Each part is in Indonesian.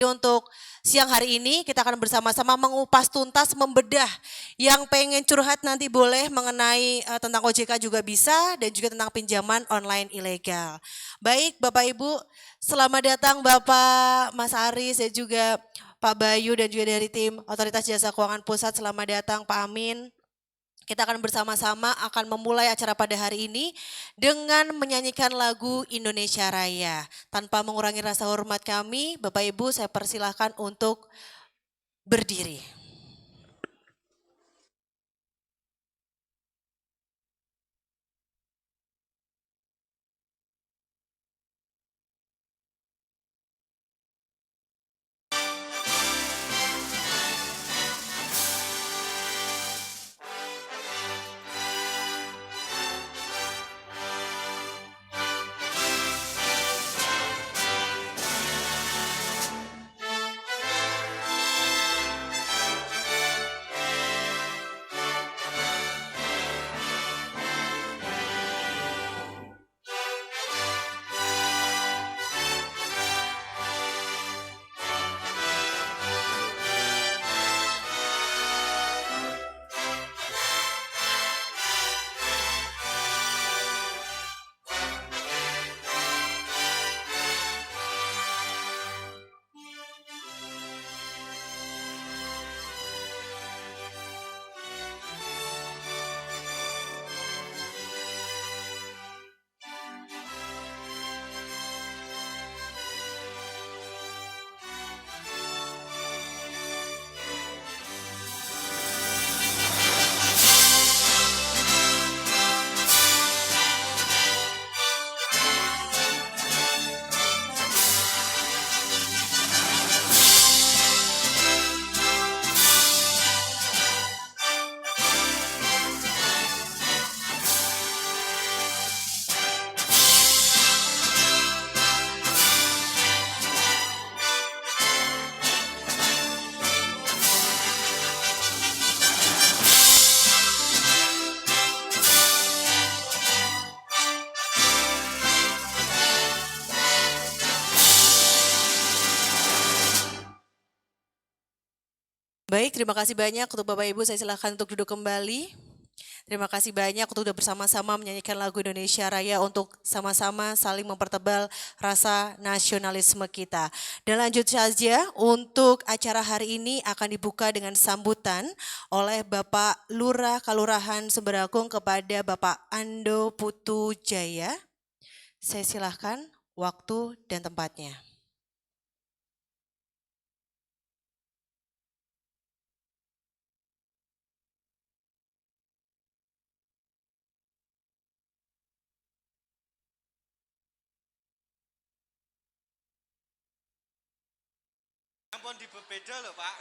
Untuk siang hari ini kita akan bersama-sama mengupas tuntas, membedah. Yang pengen curhat nanti boleh mengenai tentang OJK juga bisa dan juga tentang pinjaman online ilegal. Baik Bapak Ibu, selamat datang Bapak Mas Aris dan juga Pak Bayu dan juga dari tim Otoritas Jasa Keuangan Pusat. Selamat datang Pak Amin. Kita akan bersama-sama akan memulai acara pada hari ini dengan menyanyikan lagu Indonesia Raya. Tanpa mengurangi rasa hormat kami, Bapak Ibu saya persilahkan untuk berdiri. Baik, terima kasih banyak untuk Bapak Ibu. Saya silakan untuk duduk kembali. Terima kasih banyak untuk sudah bersama-sama menyanyikan lagu Indonesia Raya untuk sama-sama saling mempertebal rasa nasionalisme kita. Dan lanjut saja untuk acara hari ini akan dibuka dengan sambutan oleh Bapak Lurah Kalurahan Semberagung kepada Bapak Ando Putu Jaya. Saya silakan waktu dan tempatnya. Ampun dibeda loh Pak.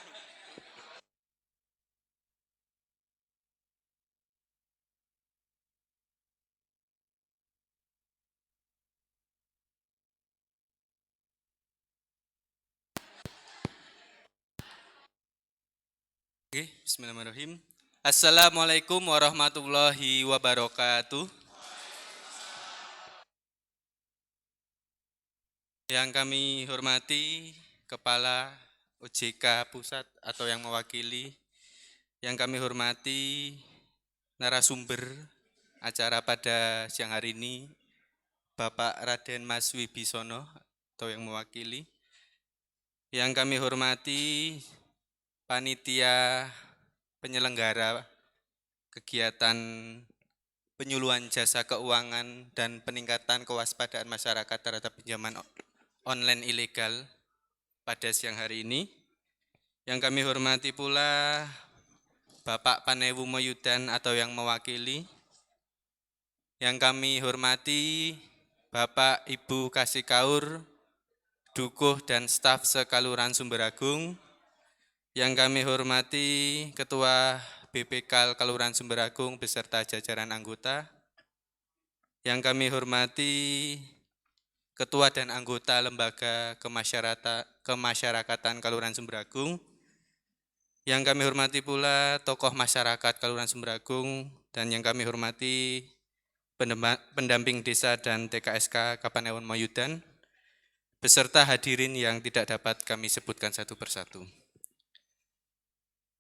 Oke, bismillahirrahmanirrahim. Assalamualaikum warahmatullahi wabarakatuh. Yang kami hormati Kepala OJK Pusat atau yang mewakili, yang kami hormati narasumber acara pada siang hari ini, Bapak Raden Mas Wibisono atau yang mewakili, yang kami hormati panitia penyelenggara kegiatan penyuluhan jasa keuangan dan peningkatan kewaspadaan masyarakat terhadap pinjaman online ilegal pada siang hari ini. Yang kami hormati pula Bapak Panewu Moyudan atau yang mewakili. Yang kami hormati Bapak Ibu Kasih Kaur, Dukuh dan staf Sekaluran Sumberagung. Yang kami hormati Ketua BPK Kelurahan Sumberagung beserta jajaran anggota. Yang kami hormati Ketua dan anggota Lembaga Kemasyarakatan Kelurahan Sumberagung. Yang kami hormati pula tokoh masyarakat Kelurahan Sumberagung dan yang kami hormati pendamping desa dan TKSK Kapanewon Moyudan. beserta hadirin yang tidak dapat kami sebutkan satu persatu.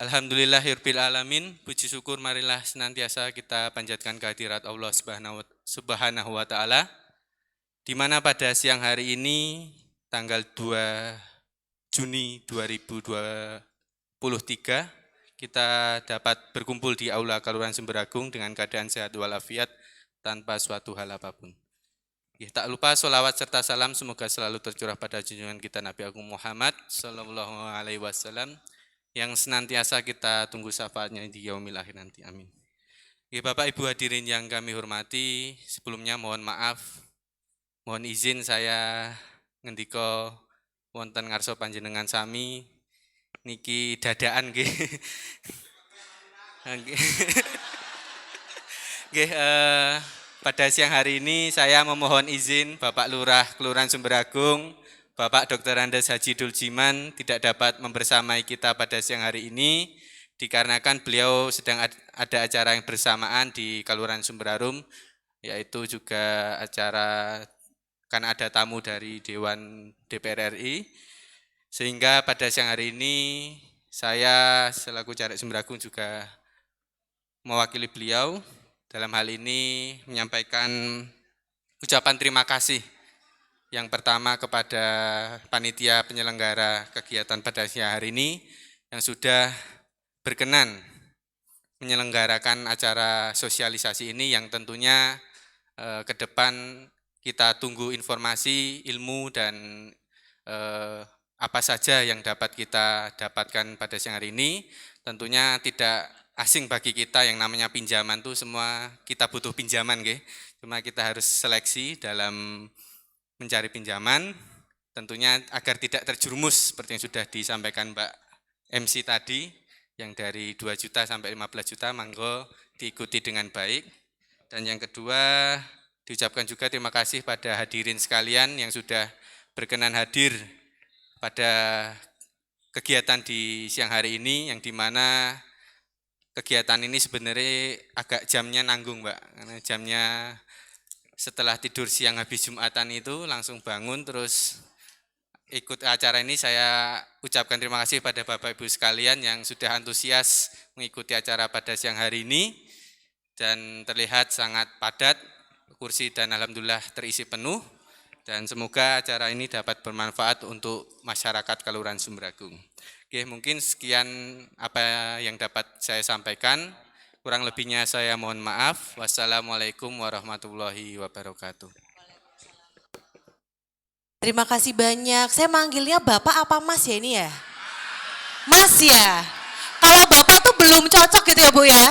Alhamdulillahirabbil alamin, puji syukur marilah senantiasa kita panjatkan kehadirat Allah Subhanahu wa taala, di mana pada siang hari ini tanggal 2 Juni 2023 kita dapat berkumpul di Aula Kelurahan Semberagung dengan keadaan sehat walafiat tanpa suatu hal apapun. Ya, tak lupa sholawat serta salam semoga selalu tercurah pada junjungan kita Nabi Agung Muhammad Sallallahu Alaihi Wasallam yang senantiasa kita tunggu syafaatnya di yaumil akhir nanti. Amin. Ya, Bapak Ibu hadirin yang kami hormati, sebelumnya mohon maaf, mohon izin saya ngendika wonten ngarsa panjenengan sami niki dadaan nggih. Nggih, pada siang hari ini saya memohon izin Bapak Lurah Kelurahan Semberagung, Bapak Dr. Andes Haji Duljiman tidak dapat membersamai kita pada siang hari ini dikarenakan beliau sedang ada acara yang bersamaan di Kelurahan Semberagung, yaitu juga acara kan ada tamu dari Dewan DPR RI. Sehingga pada siang hari ini saya selaku Caleg Semberagung juga mewakili beliau dalam hal ini menyampaikan ucapan terima kasih yang pertama kepada panitia penyelenggara kegiatan pada siang hari ini yang sudah berkenan menyelenggarakan acara sosialisasi ini yang tentunya ke depan kita tunggu informasi, ilmu dan apa saja yang dapat kita dapatkan pada siang hari ini. Tentunya tidak asing bagi kita yang namanya pinjaman itu semua kita butuh pinjaman, nggih. Cuma kita harus seleksi dalam mencari pinjaman, tentunya agar tidak terjerumus seperti yang sudah disampaikan Mbak MC tadi, yang dari 2 juta sampai 15 juta, monggo diikuti dengan baik. Dan yang kedua, diucapkan juga terima kasih pada hadirin sekalian yang sudah berkenan hadir pada kegiatan di siang hari ini, yang dimana kegiatan ini sebenarnya agak jamnya nanggung, Mbak, karena jamnya setelah tidur siang habis Jumatan itu langsung bangun terus ikut acara ini. Saya ucapkan terima kasih pada Bapak Ibu sekalian yang sudah antusias mengikuti acara pada siang hari ini dan terlihat sangat padat kursi dan alhamdulillah terisi penuh. Dan semoga acara ini dapat bermanfaat untuk masyarakat Kelurahan Semberagung. Oke, mungkin sekian apa yang dapat saya sampaikan. Kurang lebihnya saya mohon maaf. Wassalamualaikum warahmatullahi wabarakatuh. Terima kasih banyak. Saya manggilnya Bapak apa Mas ya ini ya? Mas ya. Kalau Bapak tuh belum cocok gitu ya Bu ya?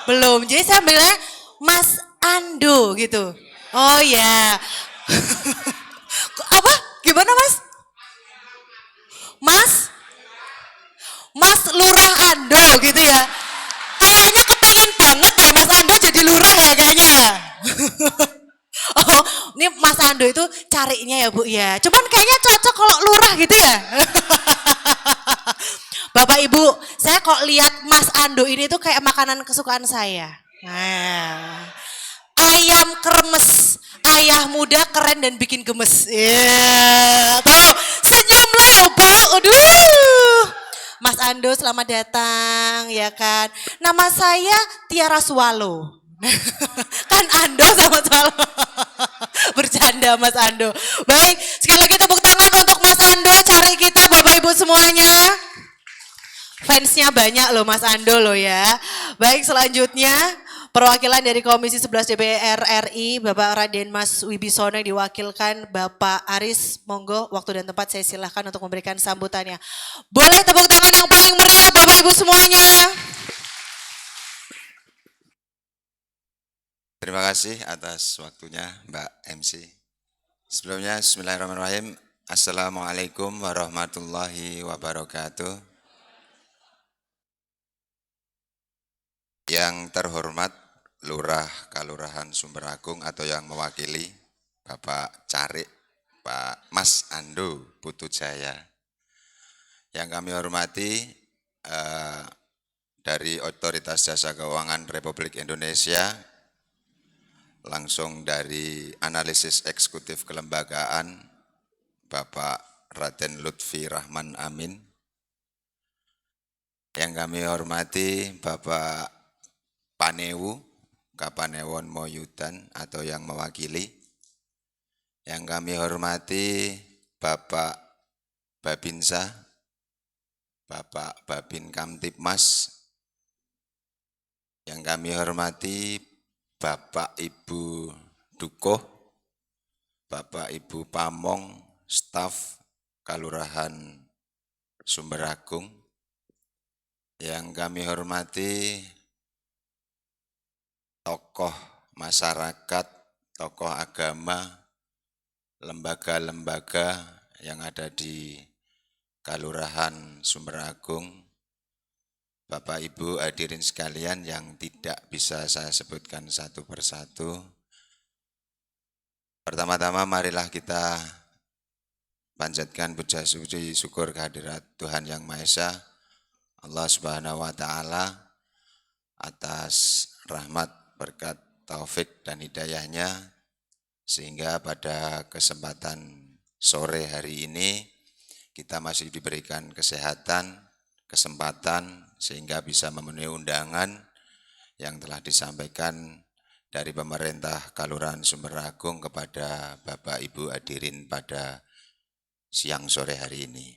Belum. Jadi saya bilangnya Mas Ando gitu. Oh ya. Apa? Gimana Mas? Mas Lurah Ando gitu ya. Kayaknya kepengen banget deh Mas Ando jadi lurah ya kayaknya. Oh, ini Mas Ando itu carinya ya Bu ya. Cuman kayaknya cocok kalau lurah gitu ya. Bapak Ibu, saya kok lihat Mas Ando ini tuh kayak makanan kesukaan saya. Nah, ayam kremes, ayah muda keren dan bikin gemes. Yeah. Tuh, senyum loh Bu. Aduh. Mas Ando selamat datang ya kan. Nama saya Tiara Swallow. Kan Ando sama Swallow. Bercanda Mas Ando. Baik, sekali lagi tepuk tangan untuk Mas Ando. Cari kita Bapak Ibu semuanya. Fansnya banyak loh Mas Ando loh ya. Baik, selanjutnya perwakilan dari Komisi 11 DPR RI, Bapak Raden Mas Wibisono yang diwakilkan Bapak Aris. Monggo waktu dan tempat saya silahkan untuk memberikan sambutannya. Boleh tepuk tangan yang paling meriah Bapak Ibu semuanya. Terima kasih atas waktunya Mbak MC. Sebelumnya bismillahirrahmanirrahim. Assalamualaikum warahmatullahi wabarakatuh. Yang terhormat Lurah Kelurahan Semberagung atau yang mewakili Bapak Carik, Pak Mas Ando Putujaya. Yang kami hormati dari Otoritas Jasa Keuangan Republik Indonesia, langsung dari analisis eksekutif kelembagaan Bapak Raden Lutfi Rahman Amin. Yang kami hormati Bapak Panewu, Kapanewon Moyudan atau yang mewakili. Yang kami hormati Bapak Babinsa, Bapak Babin Kamtipmas. Yang kami hormati Bapak Ibu Dukoh, Bapak Ibu Pamong, staf Kalurahan Sumberagung. Yang kami hormati tokoh masyarakat, tokoh agama, lembaga-lembaga yang ada di Kalurahan Sumberagung, Bapak Ibu hadirin sekalian yang tidak bisa saya sebutkan satu persatu. Pertama-tama marilah kita panjatkan puja puji syukur kehadirat Tuhan Yang Maha Esa, Allah Subhanahu wa Ta'ala, atas rahmat, berkat, taufik dan hidayahnya, sehingga pada kesempatan sore hari ini kita masih diberikan kesehatan, kesempatan, sehingga bisa memenuhi undangan yang telah disampaikan dari pemerintah Kalurahan Sumberagung kepada Bapak Ibu hadirin pada siang sore hari ini.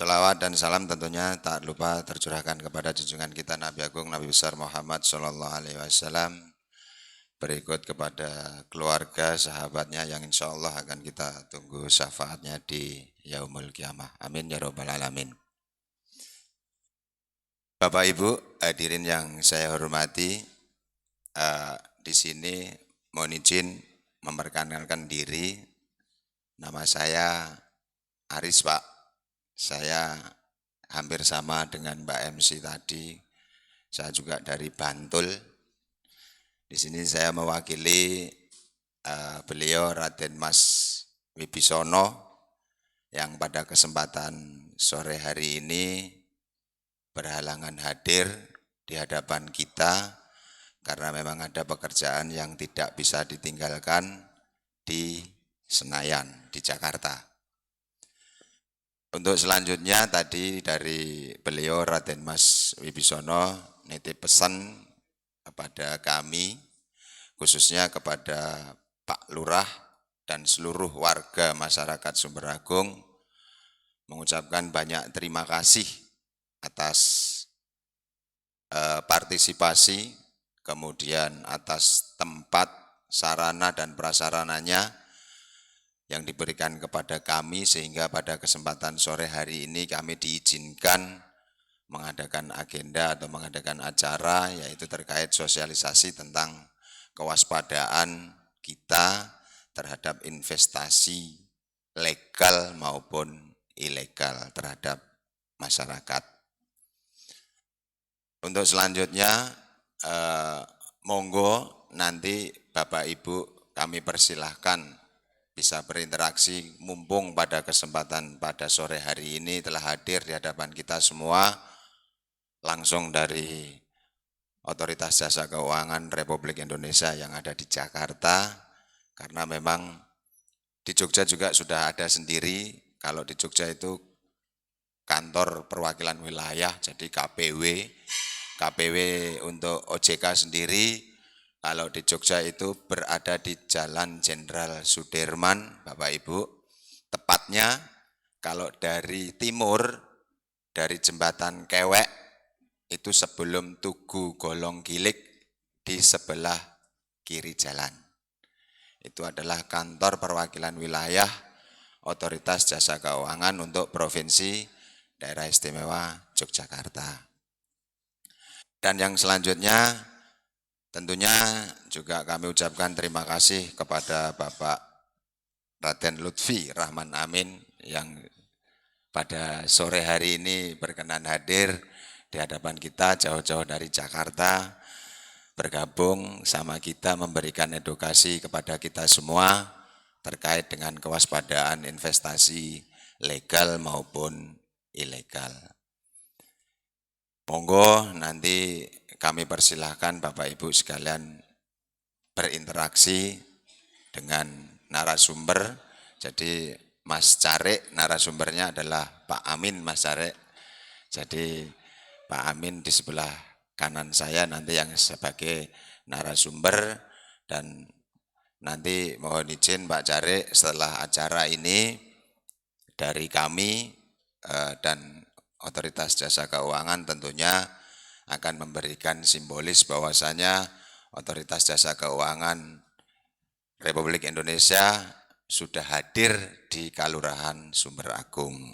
Selawat dan salam tentunya tak lupa tercurahkan kepada junjungan kita Nabi Agung Nabi Besar Muhammad SAW, berikut kepada keluarga, sahabatnya yang insya Allah akan kita tunggu syafaatnya di Yaumul Qiyamah. Amin ya Rabbal Alamin. Bapak Ibu hadirin yang saya hormati, di sini mohon izin memperkenalkan diri. Nama saya Aris, Pak. Saya hampir sama dengan Mbak MC tadi. Saya juga dari Bantul. Di sini saya mewakili beliau Raden Mas Wibisono yang pada kesempatan sore hari ini berhalangan hadir di hadapan kita karena memang ada pekerjaan yang tidak bisa ditinggalkan di Senayan, di Jakarta. Untuk selanjutnya tadi dari beliau Raden Mas Wibisono nitip pesan kepada kami, khususnya kepada Pak Lurah dan seluruh warga masyarakat Sumberagung, mengucapkan banyak terima kasih atas partisipasi, kemudian atas tempat, sarana dan prasarananya yang diberikan kepada kami, sehingga pada kesempatan sore hari ini kami diizinkan mengadakan agenda atau mengadakan acara, yaitu terkait sosialisasi tentang kewaspadaan kita terhadap investasi legal maupun ilegal terhadap masyarakat. Untuk selanjutnya, monggo nanti Bapak Ibu kami persilahkan bisa berinteraksi, mumpung pada kesempatan pada sore hari ini telah hadir di hadapan kita semua langsung dari Otoritas Jasa Keuangan Republik Indonesia yang ada di Jakarta, karena memang di Jogja juga sudah ada sendiri. Kalau di Jogja itu kantor perwakilan wilayah, jadi KPW untuk OJK sendiri. Kalau di Jogja itu berada di Jalan Jenderal Sudirman, Bapak Ibu. Tepatnya kalau dari timur, dari Jembatan Kewek, itu sebelum Tugu Golong Gilik di sebelah kiri jalan. Itu adalah kantor perwakilan wilayah Otoritas Jasa Keuangan untuk Provinsi Daerah Istimewa Yogyakarta. Dan yang selanjutnya, tentunya juga kami ucapkan terima kasih kepada Bapak Raden Lutfi Rahman Amin yang pada sore hari ini berkenan hadir di hadapan kita jauh-jauh dari Jakarta, bergabung sama kita memberikan edukasi kepada kita semua terkait dengan kewaspadaan investasi legal maupun ilegal. Monggo nanti kami persilahkan Bapak Ibu sekalian berinteraksi dengan narasumber Jadi Mas Carik narasumbernya adalah Pak Amin Mas Carik. Jadi Pak Amin di sebelah kanan saya nanti yang sebagai narasumber, dan nanti mohon izin Pak Carik setelah acara ini dari kami dan Otoritas Jasa Keuangan tentunya akan memberikan simbolis bahwasanya Otoritas Jasa Keuangan Republik Indonesia sudah hadir di Kalurahan Sumber Agung.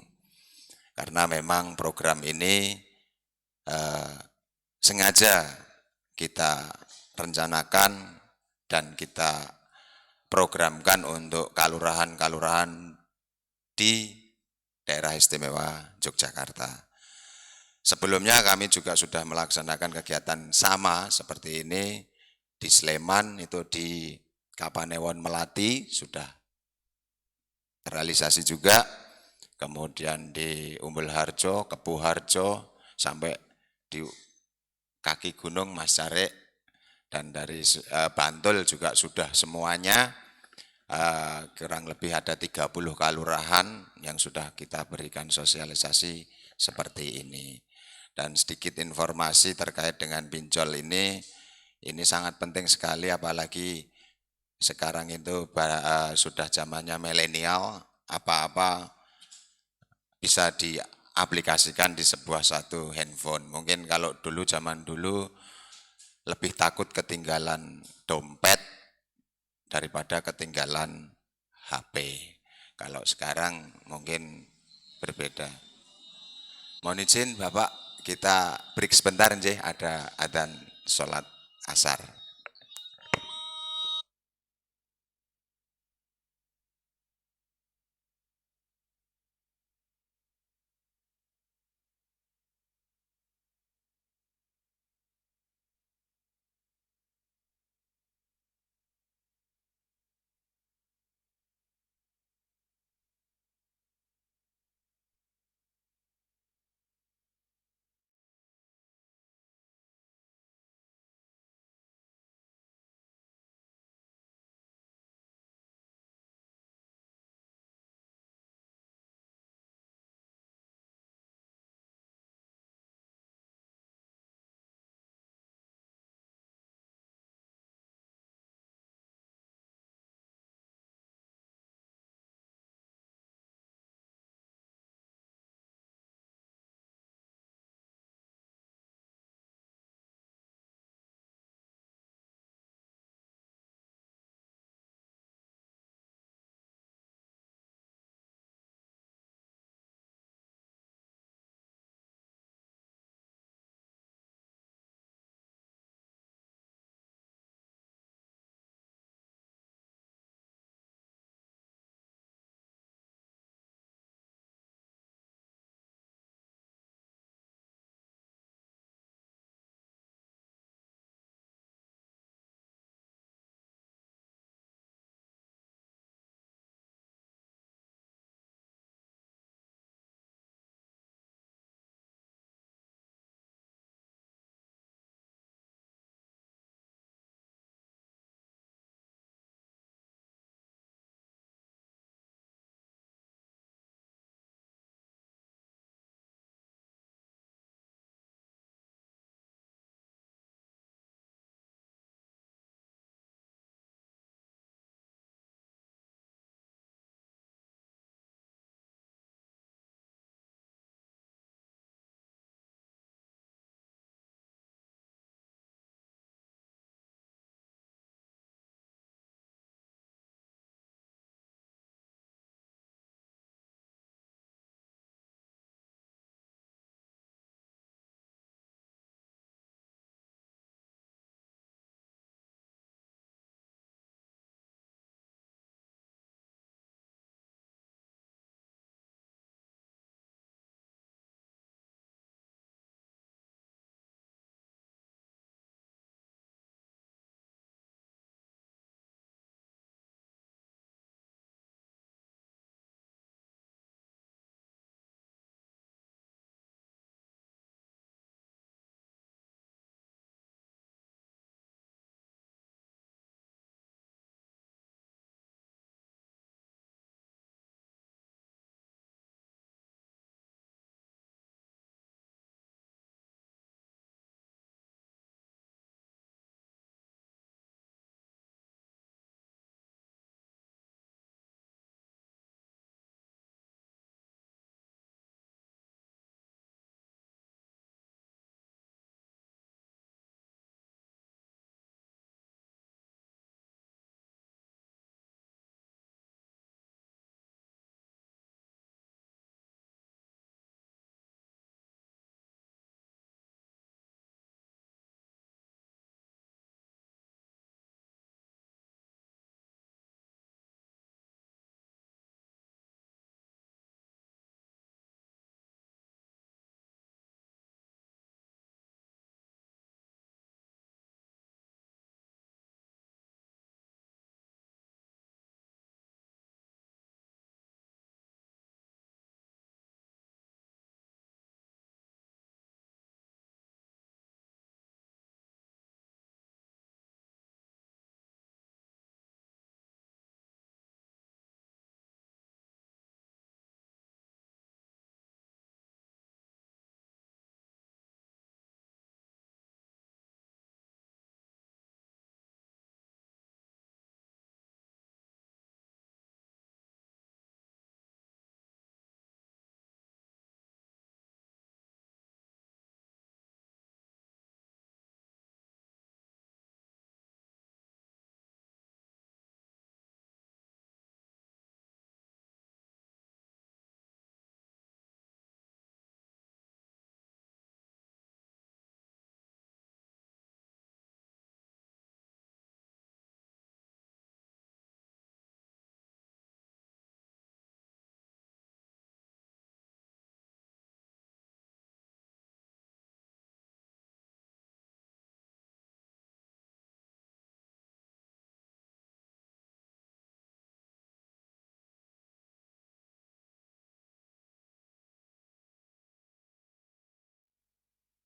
Karena memang program ini sengaja kita rencanakan dan kita programkan untuk kalurahan-kalurahan di daerah istimewa Yogyakarta. Sebelumnya kami juga sudah melaksanakan kegiatan sama seperti ini di Sleman, itu di Kapanewon Melati sudah terrealisasi juga, kemudian di Umbul Harjo, Kepu Harjo, sampai di kaki gunung Mas Carik, dan dari Bantul juga sudah semuanya. Kurang lebih ada 30 kalurahan yang sudah kita berikan sosialisasi seperti ini. Dan sedikit informasi terkait dengan pinjol ini sangat penting sekali, apalagi sekarang itu sudah zamannya milenial, apa-apa bisa diaplikasikan di sebuah satu handphone. Mungkin kalau dulu, zaman dulu, lebih takut ketinggalan dompet daripada ketinggalan HP. Kalau sekarang mungkin berbeda. Mohon izin Bapak, kita break sebentar nggih, ada adzan sholat asar.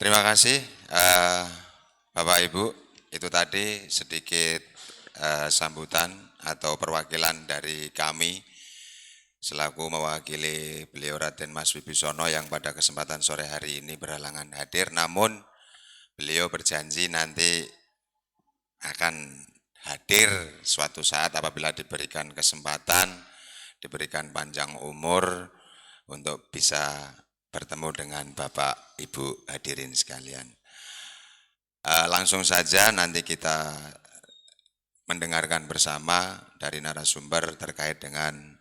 Terima kasih Bapak Ibu. Itu tadi sedikit sambutan atau perwakilan dari kami selaku mewakili beliau Raden Mas Wibisono yang pada kesempatan sore hari ini berhalangan hadir, namun beliau berjanji nanti akan hadir suatu saat apabila diberikan kesempatan, diberikan panjang umur untuk bisa bertemu dengan Bapak Ibu hadirin sekalian. Langsung saja nanti kita mendengarkan bersama dari narasumber terkait dengan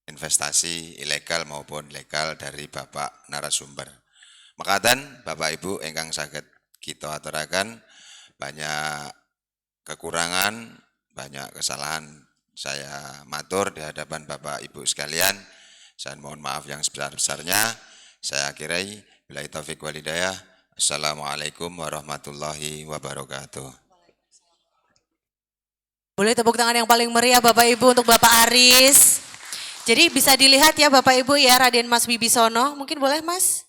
investasi ilegal maupun legal dari Bapak narasumber. Mekaten Bapak Ibu ingkang saged kita aturaken, banyak kekurangan, banyak kesalahan saya matur di hadapan Bapak Ibu sekalian. Saya mohon maaf yang sebesar-besarnya. Saya akhirai billahi taufik wal hidayah. Assalamualaikum warahmatullahi wabarakatuh. Boleh tepuk tangan yang paling meriah Bapak Ibu untuk Bapak Aris. Jadi bisa dilihat ya Bapak Ibu ya Raden Mas Wibisono, mungkin boleh Mas?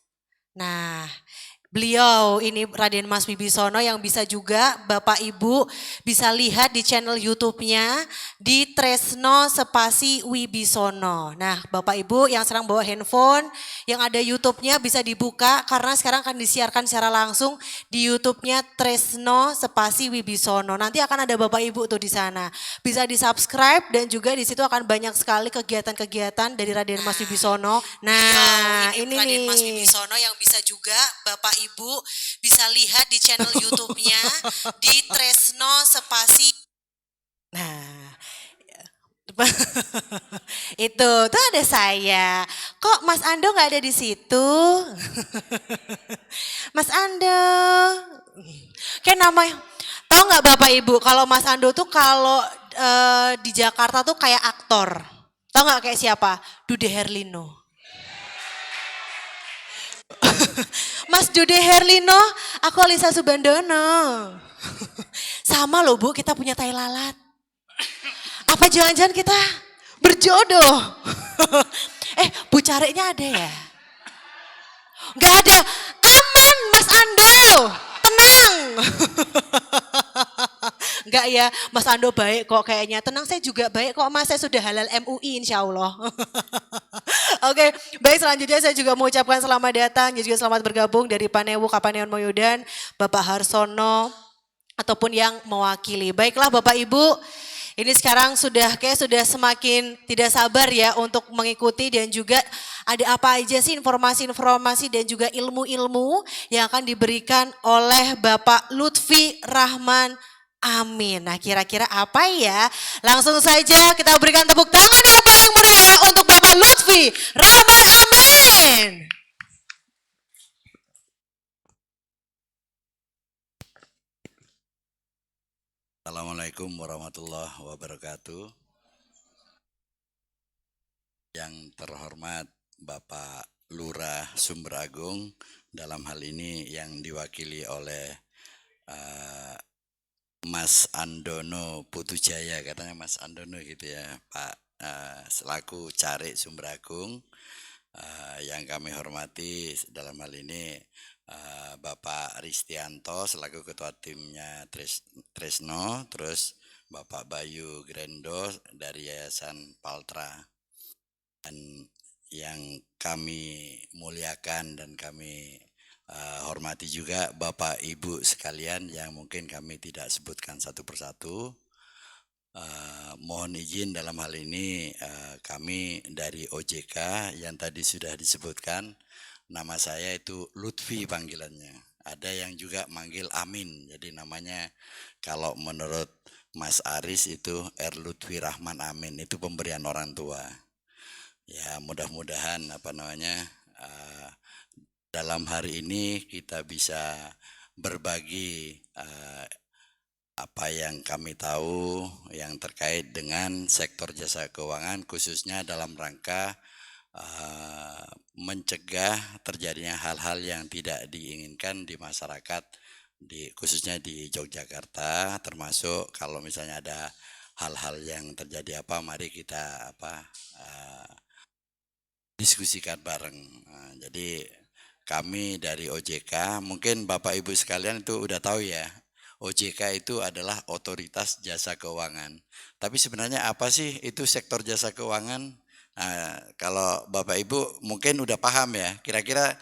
Nah, beliau ini Raden Mas Wibisono yang bisa juga Bapak Ibu bisa lihat di channel YouTube-nya di Tresno Spasi Wibisono. Nah, Bapak Ibu yang sedang bawa handphone, yang ada YouTube-nya bisa dibuka karena sekarang akan disiarkan secara langsung di YouTube-nya Tresno Spasi Wibisono. Nanti akan ada Bapak Ibu tuh di sana. Bisa di-subscribe dan juga di situ akan banyak sekali kegiatan-kegiatan dari Raden Mas Wibisono. Nah, ini Raden Mas Wibisono yang bisa juga Bapak Ibu bisa lihat di channel YouTube-nya di Tresno Spasi. Nah, itu tuh ada saya. Kok Mas Ando nggak ada di situ? Mas Ando, kayak namanya. Tahu nggak Bapak Ibu kalau Mas Ando tuh kalau di Jakarta tuh kayak aktor. Tahu nggak kayak siapa? Dude Herlino. Mas Dude Herlino, aku Alisa Subandono. Sama loh Bu, kita punya tai lalat. Apa jangan-jangan kita berjodoh? Bu Careknya ada ya? Gak ada, aman Mas Ando, tenang. Enggak ya, Mas Ando baik kok kayaknya. Tenang, saya juga baik kok Mas, saya sudah halal MUI insya Allah. Oke, baik selanjutnya saya juga mau ucapkan selamat datang dan juga selamat bergabung dari Panewu Kapaneon Moyudan, Bapak Harsono, ataupun yang mewakili. Baiklah Bapak Ibu, ini sekarang sudah semakin tidak sabar ya untuk mengikuti dan juga ada apa aja sih informasi-informasi dan juga ilmu-ilmu yang akan diberikan oleh Bapak Lutfi Rahman Amin. Nah kira-kira apa ya? Langsung saja kita berikan tepuk tangan yang paling meriah untuk Bapak Lutfi Rahman Amin. Assalamualaikum warahmatullahi wabarakatuh. Yang terhormat Bapak Lurah Sumberagung, dalam hal ini yang diwakili oleh Mas Andono Putujaya, katanya Mas Andono gitu ya, Pak selaku Carik Sumberagung. Yang kami hormati dalam hal ini Bapak Ristianto selaku ketua timnya Tresno, terus Bapak Bayu Grendo dari Yayasan Paltra, dan yang kami muliakan dan kami hormati juga Bapak Ibu sekalian yang mungkin kami tidak sebutkan satu persatu. Mohon izin dalam hal ini kami dari OJK yang tadi sudah disebutkan, nama saya itu Lutfi panggilannya. Ada yang juga manggil Amin, jadi namanya kalau menurut Mas Aris itu Lutfi Rahman Amin, itu pemberian orang tua. Ya mudah-mudahan dalam hari ini kita bisa berbagi apa yang kami tahu yang terkait dengan sektor jasa keuangan, khususnya dalam rangka mencegah terjadinya hal-hal yang tidak diinginkan di masyarakat, khususnya di Yogyakarta, termasuk kalau misalnya ada hal-hal yang terjadi mari kita diskusikan bareng. Jadi kami dari OJK, mungkin Bapak Ibu sekalian itu udah tahu ya, OJK itu adalah Otoritas Jasa Keuangan. Tapi sebenarnya apa sih itu sektor jasa keuangan? Nah, kalau Bapak Ibu mungkin udah paham ya, kira-kira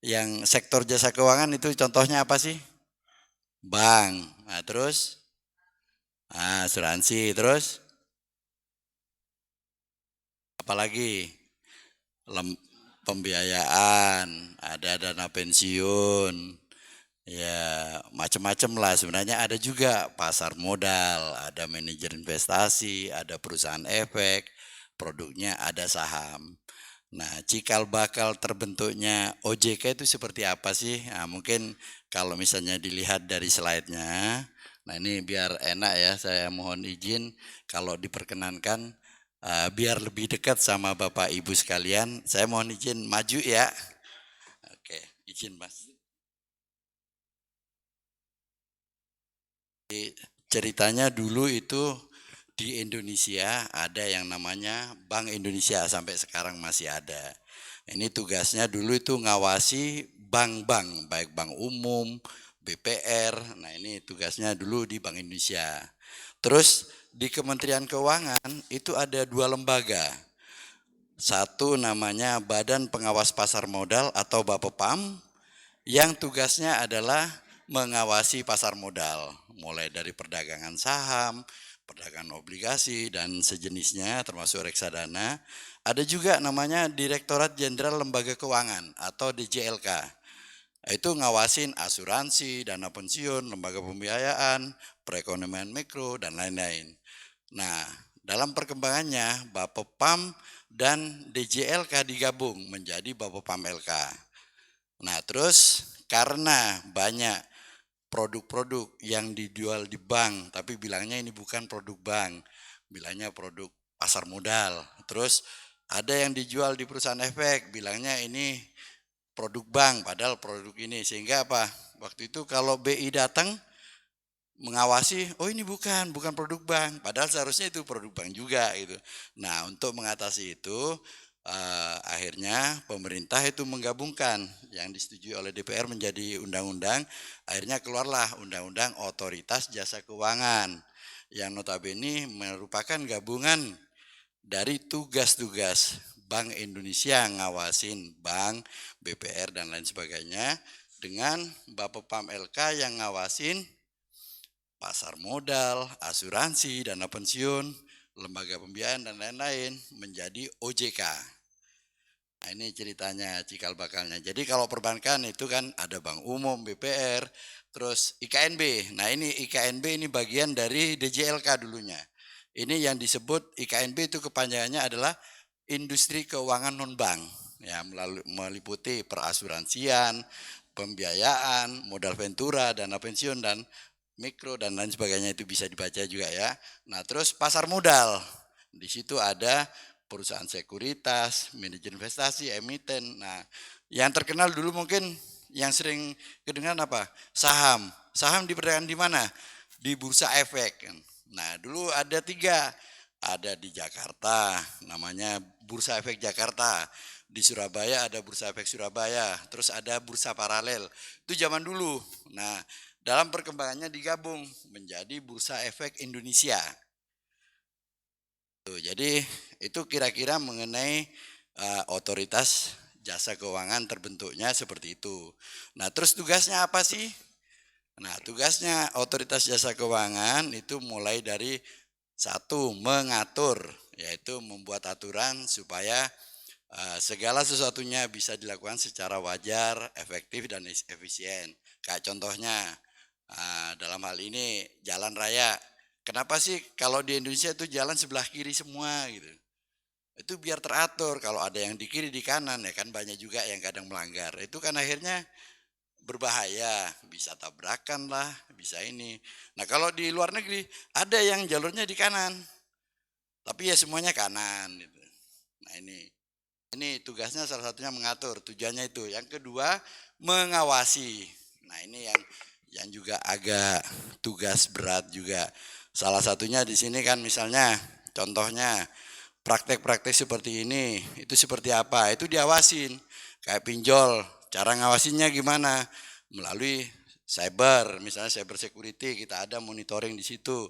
yang sektor jasa keuangan itu contohnya apa sih? Bank, nah, terus asuransi, terus apalagi? Pembiayaan, ada dana pensiun, ya macam-macam lah. Sebenarnya ada juga pasar modal, ada manajer investasi, ada perusahaan efek, produknya ada saham. Nah, cikal bakal terbentuknya OJK itu seperti apa sih? Nah, mungkin kalau misalnya dilihat dari slide-nya, nah ini biar enak ya, saya mohon izin kalau diperkenankan biar lebih dekat sama Bapak Ibu sekalian, saya mohon izin maju ya. Oke, izin Mas. Ceritanya dulu itu di Indonesia ada yang namanya Bank Indonesia, sampai sekarang masih ada. Ini tugasnya dulu itu ngawasi bank-bank, baik bank umum, BPR. Nah ini tugasnya dulu di Bank Indonesia. Terus di Kementerian Keuangan itu ada 2 lembaga. Satu namanya Badan Pengawas Pasar Modal atau Bapepam, yang tugasnya adalah mengawasi pasar modal, mulai dari perdagangan saham, perdagangan obligasi, dan sejenisnya termasuk reksadana. Ada juga namanya Direktorat Jenderal Lembaga Keuangan atau DJLK. Itu ngawasin asuransi, dana pensiun, lembaga pembiayaan, perekonomian mikro, dan lain-lain. Nah, dalam perkembangannya Bapepam dan DJLK digabung menjadi Bapepam LK. Nah, terus karena banyak produk-produk yang dijual di bank, tapi bilangnya ini bukan produk bank, bilangnya produk pasar modal. Terus ada yang dijual di perusahaan efek, bilangnya ini produk bank, padahal produk ini. Sehingga apa? Waktu itu kalau BI datang mengawasi, oh ini bukan produk bank, padahal seharusnya itu produk bank juga gitu. Nah, untuk mengatasi itu akhirnya pemerintah itu menggabungkan yang disetujui oleh DPR menjadi undang-undang. Akhirnya keluarlah Undang-Undang Otoritas Jasa Keuangan yang notabene merupakan gabungan dari tugas-tugas Bank Indonesia ngawasin bank, BPR dan lain sebagainya, dengan Bapepam LK yang ngawasin pasar modal, asuransi, dana pensiun, lembaga pembiayaan dan lain-lain menjadi OJK. Nah, ini ceritanya cikal bakalnya. Jadi kalau perbankan itu kan ada bank umum, BPR, terus IKNB. Nah ini IKNB ini bagian dari DJLK dulunya. Ini yang disebut IKNB itu kepanjangannya adalah Industri Keuangan Non-Bank. Ya, meliputi perasuransian, pembiayaan, modal ventura, dana pensiun dan mikro dan lain sebagainya, itu bisa dibaca juga ya. Nah, terus pasar modal. Di situ ada perusahaan sekuritas, manajer investasi, emiten. Nah, yang terkenal dulu mungkin yang sering kedengaran apa? Saham. Saham diperdagangkan di mana? Di Bursa Efek. Nah, dulu ada 3. Ada di Jakarta, namanya Bursa Efek Jakarta. Di Surabaya ada Bursa Efek Surabaya. Terus ada Bursa Paralel. Itu zaman dulu. Nah, dalam perkembangannya digabung menjadi Bursa Efek Indonesia. Jadi itu kira-kira mengenai otoritas jasa keuangan terbentuknya seperti itu. Nah, terus tugasnya apa sih? Nah, tugasnya otoritas jasa keuangan itu mulai dari 1, mengatur, yaitu membuat aturan supaya segala sesuatunya bisa dilakukan secara wajar, efektif dan efisien. Kayak contohnya dalam hal ini jalan raya. Kenapa sih kalau di Indonesia itu jalan sebelah kiri semua gitu? Itu biar teratur, kalau ada yang di kiri di kanan ya kan banyak juga yang kadang melanggar. Itu kan akhirnya berbahaya, bisa tabrakan lah, bisa ini. Nah, kalau di luar negeri ada yang jalurnya di kanan. Tapi ya semuanya kanan gitu. Nah, ini tugasnya salah satunya mengatur, tujuannya itu. Yang kedua, mengawasi. Nah, ini yang juga agak tugas berat juga. Salah satunya di sini kan misalnya contohnya praktek-praktek seperti ini, itu seperti apa? Itu diawasin. Kayak pinjol, Cara ngawasinya gimana? Melalui cyber, misalnya cyber security, kita ada monitoring di situ.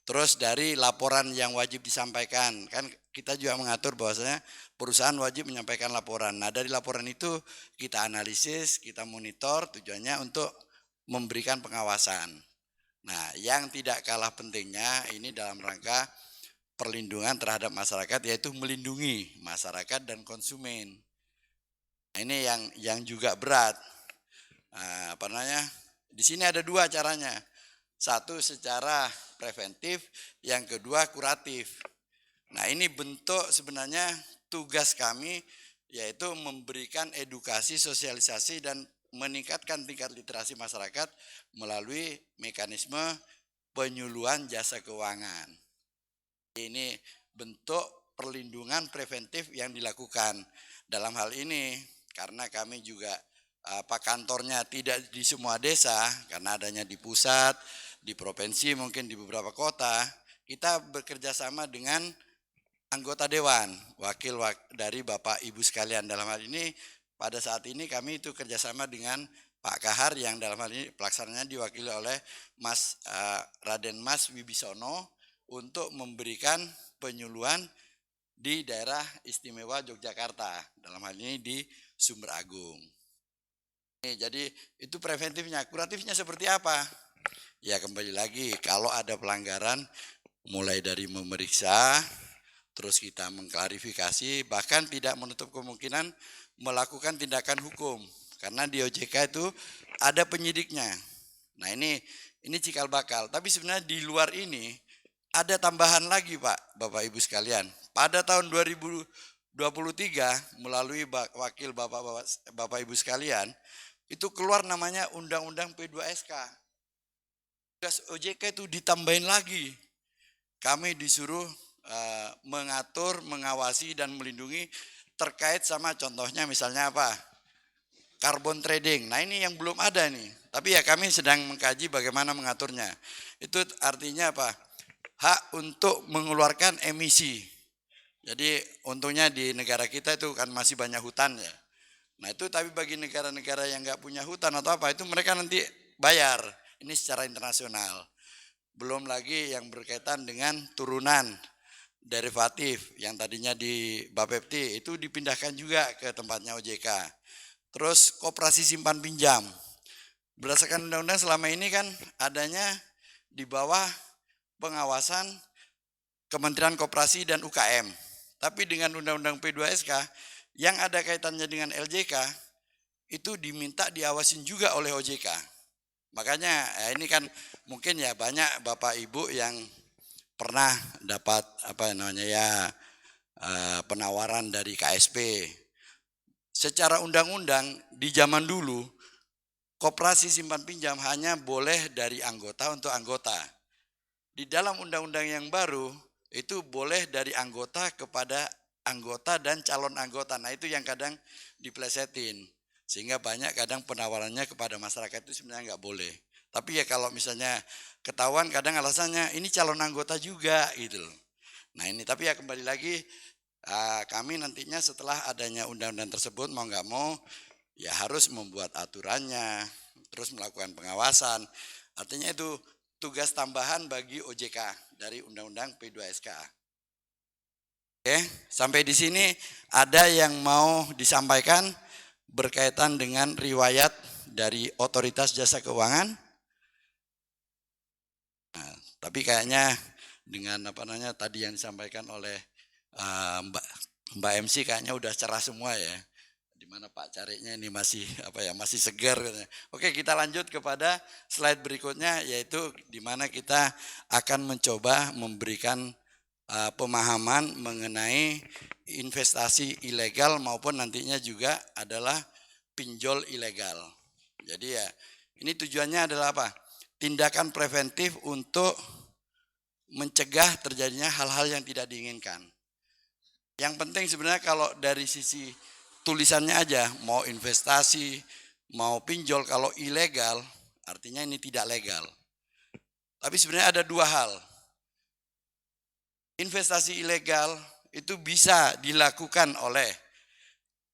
Terus dari laporan yang wajib disampaikan, kan kita juga mengatur bahwasanya perusahaan wajib menyampaikan laporan. Nah, dari laporan itu kita analisis, kita monitor, tujuannya untuk memberikan pengawasan. Nah, yang tidak kalah pentingnya ini dalam rangka perlindungan terhadap masyarakat, yaitu melindungi masyarakat dan konsumen. Nah, ini yang juga berat. Nah, apa namanya? Di sini ada dua caranya. Satu secara preventif, yang kedua kuratif. Nah, ini bentuk sebenarnya tugas kami, yaitu memberikan edukasi, sosialisasi, dan meningkatkan tingkat literasi masyarakat melalui mekanisme penyuluhan jasa keuangan. Ini bentuk perlindungan preventif yang dilakukan. Dalam hal ini, karena kami juga kantornya tidak di semua desa, karena adanya di pusat, di provinsi, mungkin di beberapa kota, kita bekerja sama dengan anggota dewan, wakil dari Bapak Ibu sekalian. Dalam hal ini, pada saat ini kami itu kerjasama dengan Pak Kahar, yang dalam hal ini pelaksananya diwakili oleh Mas Raden Mas Wibisono untuk memberikan penyuluhan di daerah istimewa Yogyakarta, dalam hal ini di Sumber Agung. Jadi itu preventifnya. Kuratifnya seperti apa? Ya kembali lagi, kalau ada pelanggaran mulai dari memeriksa, terus kita mengklarifikasi, bahkan tidak menutup kemungkinan melakukan tindakan hukum. Karena di OJK itu ada penyidiknya. Nah ini cikal bakal. Tapi sebenarnya di luar ini ada tambahan lagi Pak, Bapak Ibu sekalian. Pada tahun 2023 melalui wakil Bapak Ibu sekalian, itu keluar namanya Undang-Undang P2SK. Tugas OJK itu ditambahin lagi. Kami disuruh mengatur, mengawasi, dan melindungi terkait sama contohnya misalnya apa? Carbon trading. Nah ini yang belum ada nih. Tapi ya kami sedang mengkaji bagaimana mengaturnya. Itu artinya apa? Hak untuk mengeluarkan emisi. Jadi untungnya di negara kita itu kan masih banyak hutan ya. Nah itu tapi bagi negara-negara yang nggak punya hutan atau apa, itu mereka nanti bayar. Ini secara internasional. Belum lagi yang berkaitan dengan turunan derivatif yang tadinya di Bapepti itu dipindahkan juga ke tempatnya OJK. Terus koperasi simpan pinjam. Berdasarkan undang-undang selama ini kan adanya di bawah pengawasan Kementerian Koperasi dan UKM. Tapi dengan Undang-Undang P2SK yang ada kaitannya dengan LJK itu diminta diawasin juga oleh OJK. Makanya ini kan mungkin ya banyak Bapak Ibu yang pernah dapat penawaran dari KSP. Secara undang-undang di zaman dulu koperasi simpan pinjam hanya boleh dari anggota untuk anggota. Di dalam undang-undang yang baru itu boleh dari anggota kepada anggota dan calon anggota. Nah itu yang kadang diplesetin. Sehingga banyak kadang penawarannya kepada masyarakat itu sebenarnya nggak boleh. Tapi ya kalau misalnya ketahuan kadang alasannya ini calon anggota juga gitu. Nah ini tapi ya kembali lagi kami nantinya setelah adanya undang-undang tersebut mau nggak mau ya harus membuat aturannya, terus melakukan pengawasan. Artinya itu tugas tambahan bagi OJK dari Undang-Undang P2SK. Oke, sampai di sini ada yang mau disampaikan berkaitan dengan riwayat dari Otoritas Jasa Keuangan. Nah, tapi kayaknya dengan tadi yang disampaikan oleh Mbak MC kayaknya udah cerah semua ya. Dimana Pak Cariknya ini masih masih segar. Oke, kita lanjut kepada slide berikutnya, yaitu dimana kita akan mencoba memberikan pemahaman mengenai investasi ilegal maupun nantinya juga adalah pinjol ilegal. Jadi ya ini tujuannya adalah apa? Tindakan preventif untuk mencegah terjadinya hal-hal yang tidak diinginkan. Yang penting sebenarnya kalau dari sisi tulisannya aja, mau investasi, mau pinjol, kalau ilegal artinya ini tidak legal. Tapi sebenarnya ada dua hal. Investasi ilegal itu bisa dilakukan oleh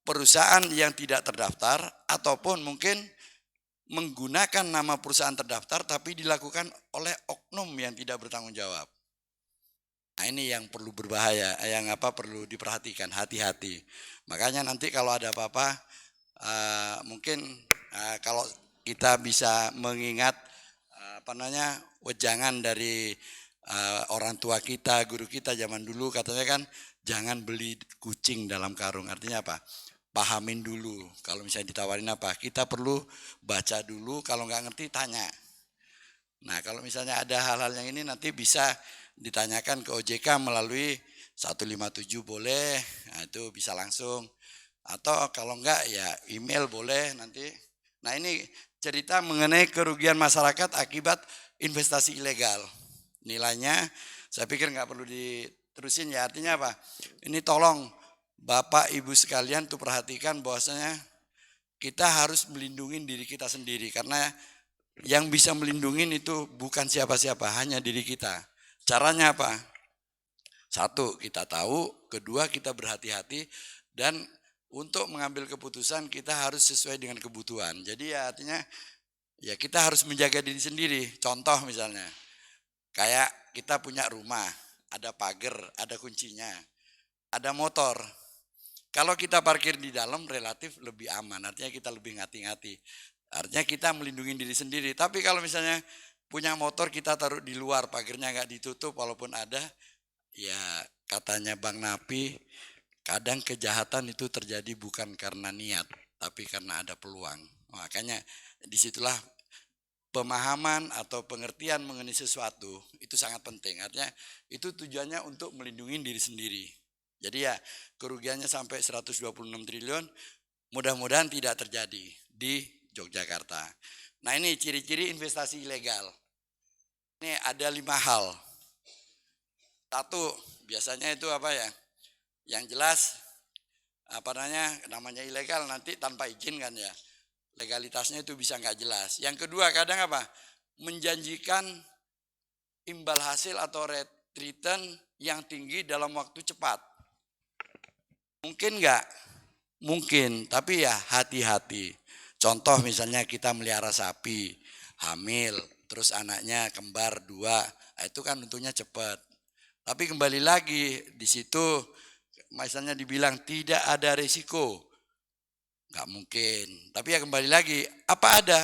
perusahaan yang tidak terdaftar ataupun mungkin menggunakan nama perusahaan terdaftar tapi dilakukan oleh oknum yang tidak bertanggung jawab. Nah ini yang perlu berbahaya, yang perlu diperhatikan, hati-hati. Makanya nanti kalau ada apa-apa, mungkin kalau kita bisa mengingat wejangan dari orang tua kita, guru kita zaman dulu katanya kan jangan beli kucing dalam karung. Artinya apa? Pahamin dulu. Kalau misalnya ditawarin apa, kita perlu baca dulu. Kalau nggak ngerti tanya. Nah kalau misalnya ada hal-hal yang ini nanti bisa ditanyakan ke OJK melalui 157 boleh, nah itu bisa langsung. Atau kalau enggak ya email boleh nanti. Nah ini cerita mengenai kerugian masyarakat akibat investasi ilegal. Nilainya saya pikir nggak perlu diterusin ya, artinya apa? Ini tolong Bapak Ibu sekalian tuh perhatikan bahwasanya kita harus melindungi diri kita sendiri. Karena yang bisa melindungi itu bukan siapa-siapa, hanya diri kita. Caranya apa? Satu, kita tahu. Kedua, kita berhati-hati. Dan untuk mengambil keputusan kita harus sesuai dengan kebutuhan. Jadi ya artinya ya kita harus menjaga diri sendiri. Contoh misalnya, kayak kita punya rumah, ada pagar, ada kuncinya, ada motor. Kalau kita parkir di dalam relatif lebih aman, artinya kita lebih ngati-ngati. Artinya kita melindungi diri sendiri. Tapi kalau misalnya punya motor kita taruh di luar, pagarnya nggak ditutup walaupun ada, ya katanya Bang Napi, kadang kejahatan itu terjadi bukan karena niat, tapi karena ada peluang. Makanya disitulah pemahaman atau pengertian mengenai sesuatu itu sangat penting. Artinya itu tujuannya untuk melindungi diri sendiri. Jadi ya kerugiannya sampai 126 triliun mudah-mudahan tidak terjadi di Yogyakarta. Nah ini ciri-ciri investasi ilegal. Ini ada 5 hal. Satu, biasanya itu apa ya? Yang jelas namanya ilegal nanti tanpa izin kan ya. Legalitasnya itu bisa nggak jelas. Yang kedua kadang apa? Menjanjikan imbal hasil atau return yang tinggi dalam waktu cepat. Mungkin nggak? Mungkin, tapi ya hati-hati. Contoh misalnya kita melihara sapi, hamil, terus anaknya kembar 2, itu kan untungnya cepat. Tapi kembali lagi di situ misalnya dibilang tidak ada risiko, nggak mungkin. Tapi ya kembali lagi, apa ada?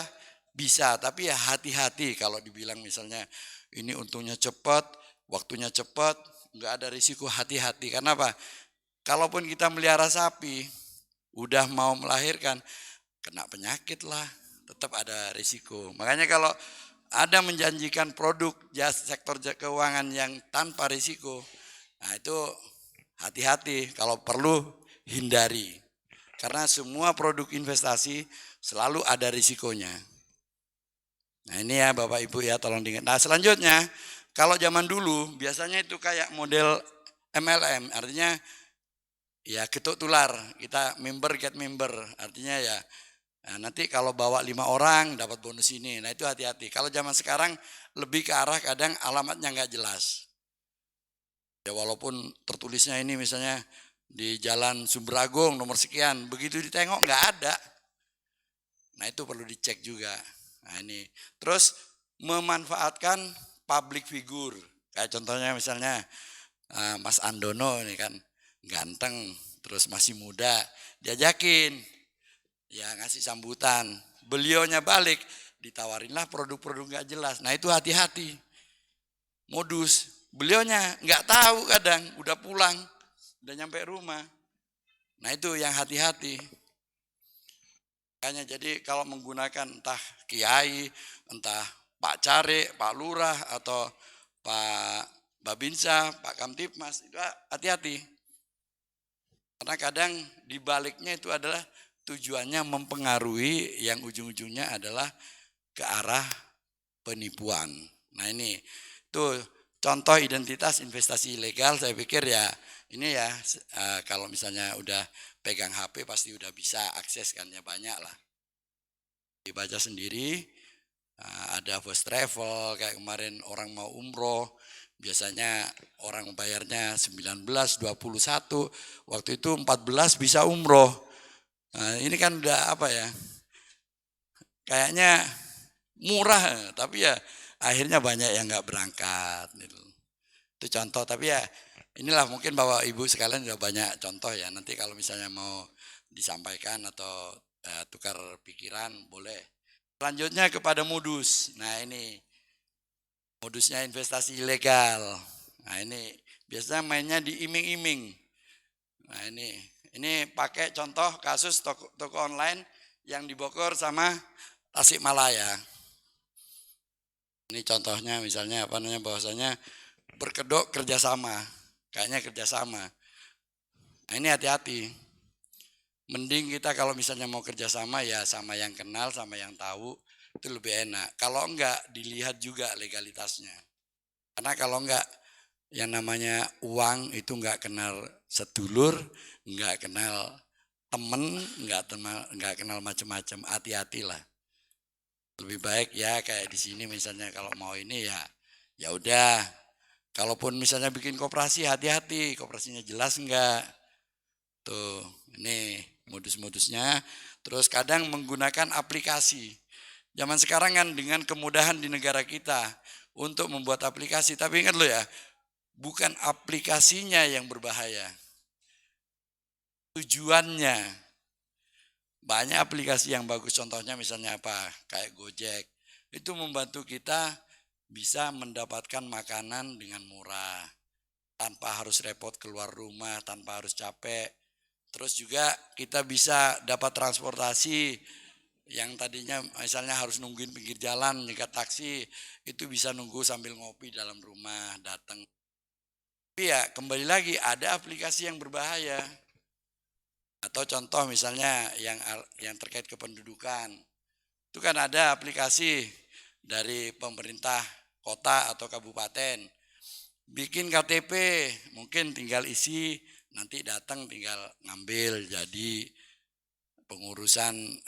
Bisa, tapi ya hati-hati kalau dibilang misalnya ini untungnya cepat, waktunya cepat, nggak ada risiko, hati-hati. Karena apa? Kalaupun kita melihara sapi, udah mau melahirkan, kena penyakit lah, tetap ada risiko. Makanya kalau ada menjanjikan produk sektor keuangan yang tanpa risiko, nah itu hati-hati, kalau perlu hindari. Karena semua produk investasi selalu ada risikonya. Nah ini ya Bapak Ibu ya tolong diingat. Nah selanjutnya, kalau zaman dulu biasanya itu kayak model MLM, artinya ya ketuk tular, kita member get member, artinya ya nah, nanti kalau bawa 5 orang dapat bonus ini. Nah itu hati-hati. Kalau zaman sekarang lebih ke arah kadang alamatnya nggak jelas. Ya walaupun tertulisnya ini misalnya di Jalan Sumberagung nomor sekian, begitu ditengok nggak ada. Nah itu perlu dicek juga. Nah ini. Terus memanfaatkan public figure. Kayak contohnya misalnya Mas Andono ini kan ganteng, terus masih muda, diajakin. Ya ngasih sambutan, beliaunya balik, ditawarinlah produk-produk nggak jelas. Nah itu hati-hati, modus. Beliaunya nggak tahu kadang, udah pulang, udah nyampe rumah. Nah itu yang hati-hati. Makanya jadi kalau menggunakan entah kiai, entah Pak Carik, Pak Lurah, atau Pak Babinsa, Pak Kamtipmas, itu hati-hati. Karena kadang dibaliknya itu adalah tujuannya mempengaruhi yang ujung-ujungnya adalah ke arah penipuan. Nah ini tuh contoh identitas investasi ilegal, saya pikir ya ini ya kalau misalnya udah pegang HP pasti udah bisa akses kan ya banyak lah. Dibaca sendiri, ada first travel kayak kemarin orang mau umroh, biasanya orang bayarnya 19, 21, waktu itu 14 bisa umroh. Nah, ini kan udah apa ya, kayaknya murah, tapi ya akhirnya banyak yang nggak berangkat. Gitu. Itu contoh, tapi ya inilah mungkin Bapak Ibu sekalian sudah banyak contoh ya. Nanti kalau misalnya mau disampaikan atau tukar pikiran boleh. Selanjutnya kepada modus. Nah ini modusnya investasi ilegal. Nah ini biasanya mainnya di iming-iming. Nah ini pakai contoh kasus toko online yang di Bogor sama Tasikmalaya. Ini contohnya misalnya apa namanya bahwasanya berkedok kerjasama, kayaknya kerjasama. Nah ini hati-hati. Mending kita kalau misalnya mau kerjasama ya sama yang kenal, sama yang tahu itu lebih enak. Kalau enggak dilihat juga legalitasnya. Karena kalau enggak yang namanya uang itu enggak kenal sedulur, enggak kenal temen, enggak kenal macam-macam. Hati-hatilah. Lebih baik ya kayak di sini misalnya kalau mau ini ya udah. Kalaupun misalnya bikin koperasi hati-hati, koperasinya jelas enggak. Tuh, ini modus-modusnya. Terus kadang menggunakan aplikasi. Zaman sekarang kan dengan kemudahan di negara kita untuk membuat aplikasi. Tapi ingat loh ya, bukan aplikasinya yang berbahaya. Tujuannya. Banyak aplikasi yang bagus, contohnya misalnya apa? Kayak Gojek. Itu membantu kita bisa mendapatkan makanan dengan murah. Tanpa harus repot keluar rumah, tanpa harus capek. Terus juga kita bisa dapat transportasi yang tadinya misalnya harus nungguin pinggir jalan, nyegat taksi, itu bisa nunggu sambil ngopi dalam rumah, datang. Tapi ya kembali lagi ada aplikasi yang berbahaya. Atau contoh misalnya yang terkait kependudukan. Itu kan ada aplikasi dari pemerintah kota atau kabupaten. Bikin KTP, mungkin tinggal isi, nanti datang tinggal ngambil jadi pengurusan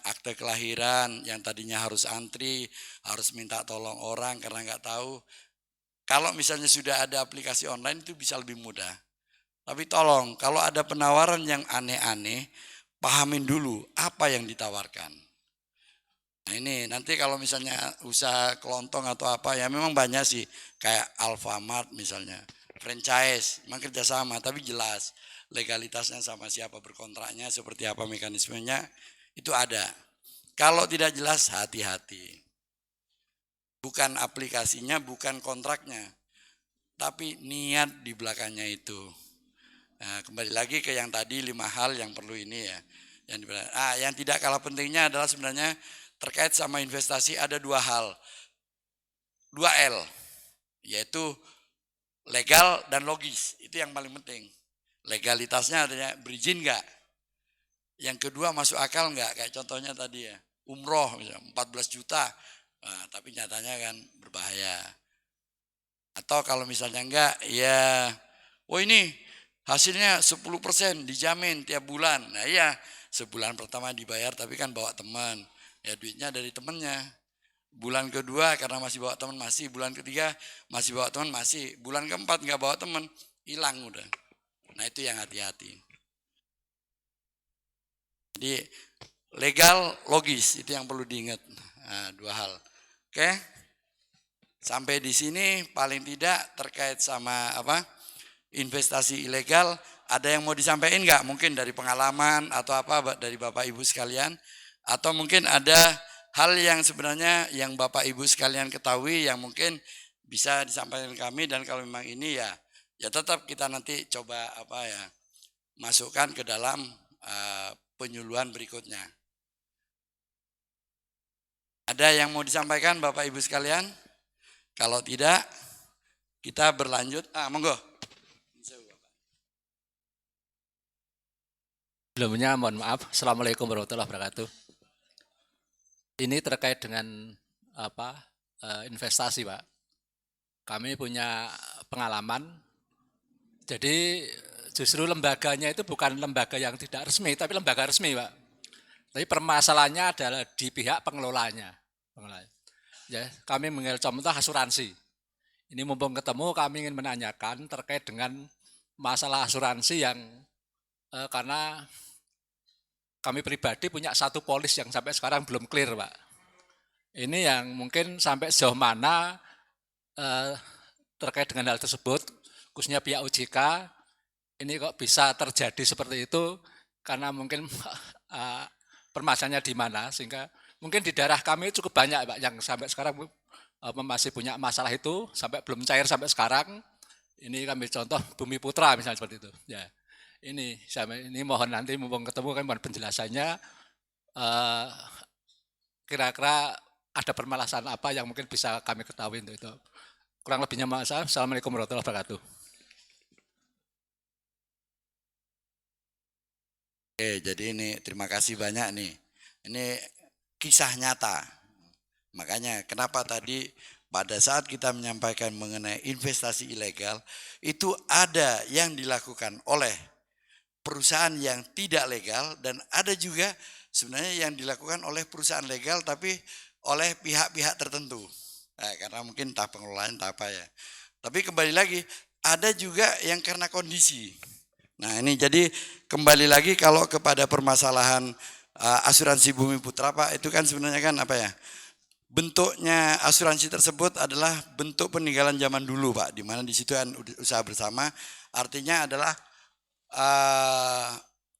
akte kelahiran yang tadinya harus antri, harus minta tolong orang karena nggak tahu. Kalau misalnya sudah ada aplikasi online itu bisa lebih mudah. Tapi tolong kalau ada penawaran yang aneh-aneh, pahamin dulu apa yang ditawarkan. Nah ini nanti kalau misalnya usaha kelontong atau apa ya memang banyak sih kayak Alfamart misalnya, franchise, memang kerjasama tapi jelas legalitasnya sama siapa berkontraknya, seperti apa mekanismenya itu ada. Kalau tidak jelas hati-hati. Bukan aplikasinya, bukan kontraknya, tapi niat di belakangnya itu. Nah, kembali lagi ke yang tadi 5 hal yang perlu ini ya. Yang tidak kalah pentingnya adalah sebenarnya terkait sama investasi ada 2 hal. 2L, yaitu legal dan logis. Itu yang paling penting. Legalitasnya adanya berizin enggak? Yang kedua masuk akal enggak? Kayak contohnya tadi ya, umroh misalnya 14 juta, nah, tapi nyatanya kan berbahaya. Atau kalau misalnya enggak, ya, ini hasilnya 10% dijamin tiap bulan. Nah iya, sebulan pertama dibayar tapi kan bawa teman. Ya duitnya dari temannya. Bulan kedua karena masih bawa teman masih. Bulan ketiga masih bawa teman masih. Bulan keempat nggak bawa teman, hilang udah. Nah itu yang hati-hati. Jadi legal, logis itu yang perlu diingat. Nah, 2 hal. Oke. Sampai di sini paling tidak terkait sama investasi ilegal, ada yang mau disampaikan enggak? Mungkin dari pengalaman atau apa dari Bapak Ibu sekalian, atau mungkin ada hal yang sebenarnya yang Bapak Ibu sekalian ketahui yang mungkin bisa disampaikan kami, dan kalau memang ini ya tetap kita nanti coba masukkan ke dalam penyuluhan berikutnya. Ada yang mau disampaikan Bapak Ibu sekalian? Kalau tidak, kita berlanjut. Monggo. Sebelumnya mohon maaf. Assalamualaikum warahmatullahi wabarakatuh. Ini terkait dengan investasi, Pak. Kami punya pengalaman. Jadi justru lembaganya itu bukan lembaga yang tidak resmi, tapi lembaga resmi, Pak. Tapi permasalahannya adalah di pihak pengelolanya. Ya, kami mengambil contoh asuransi. Ini mumpung ketemu, kami ingin menanyakan terkait dengan masalah asuransi yang karena kami pribadi punya satu polis yang sampai sekarang belum clear, Pak. Ini yang mungkin sampai sejauh mana terkait dengan hal tersebut, khususnya pihak OJK, ini kok bisa terjadi seperti itu, karena mungkin permasalahannya di mana, sehingga mungkin di daerah kami cukup banyak, Pak, yang sampai sekarang masih punya masalah itu, sampai belum cair sampai sekarang. Ini kami contoh Bumi Putra misalnya seperti itu. Ya, ini mohon nanti mumpung ketemu kan mohon penjelasannya, kira-kira ada permasalahan apa yang mungkin bisa kami ketahui untuk itu. Kurang lebihnya maaf. Assalamualaikum warahmatullahi wabarakatuh. Oke, jadi ini terima kasih banyak nih. Ini kisah nyata. Makanya kenapa tadi pada saat kita menyampaikan mengenai investasi ilegal, itu ada yang dilakukan oleh perusahaan yang tidak legal dan ada juga sebenarnya yang dilakukan oleh perusahaan legal tapi oleh pihak-pihak tertentu. Nah, karena mungkin entah pengelolaan entah apa ya. Tapi kembali lagi ada juga yang karena kondisi. Nah ini jadi kembali lagi kalau kepada permasalahan asuransi Bumi Putra Pak, itu kan sebenarnya kan apa ya, bentuknya asuransi tersebut adalah bentuk peninggalan zaman dulu Pak, di mana di situ kan usaha bersama, artinya adalah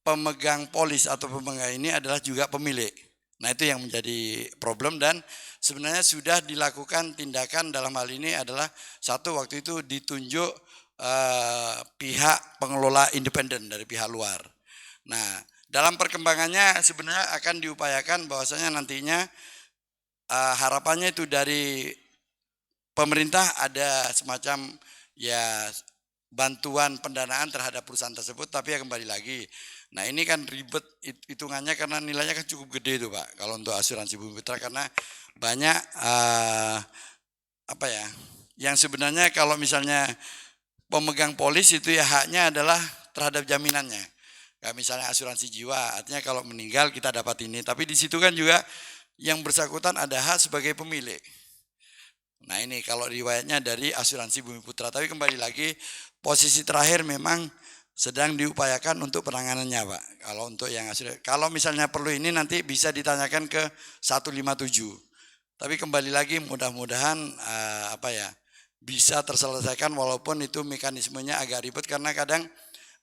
pemegang polis atau pemegang ini adalah juga pemilik. Nah itu yang menjadi problem dan sebenarnya sudah dilakukan tindakan dalam hal ini adalah satu waktu itu ditunjuk pihak pengelola independen dari pihak luar. Nah dalam perkembangannya sebenarnya akan diupayakan bahwasanya nantinya harapannya itu dari pemerintah ada semacam ya bantuan pendanaan terhadap perusahaan tersebut, tapi ya kembali lagi. Nah ini kan ribet hitungannya karena nilainya kan cukup gede itu Pak, kalau untuk asuransi Bumi Putra karena banyak apa ya, yang sebenarnya kalau misalnya pemegang polis itu ya haknya adalah terhadap jaminannya. Kayak misalnya asuransi jiwa, artinya kalau meninggal kita dapat ini, tapi di situ kan juga yang bersangkutan ada hak sebagai pemilik. Nah ini kalau riwayatnya dari asuransi Bumi Putra, tapi kembali lagi posisi terakhir memang sedang diupayakan untuk penanganannya Pak. Kalau untuk yang asuransi, kalau misalnya perlu ini nanti bisa ditanyakan ke 157. Tapi kembali lagi mudah-mudahan apa ya bisa terselesaikan walaupun itu mekanismenya agak ribet karena kadang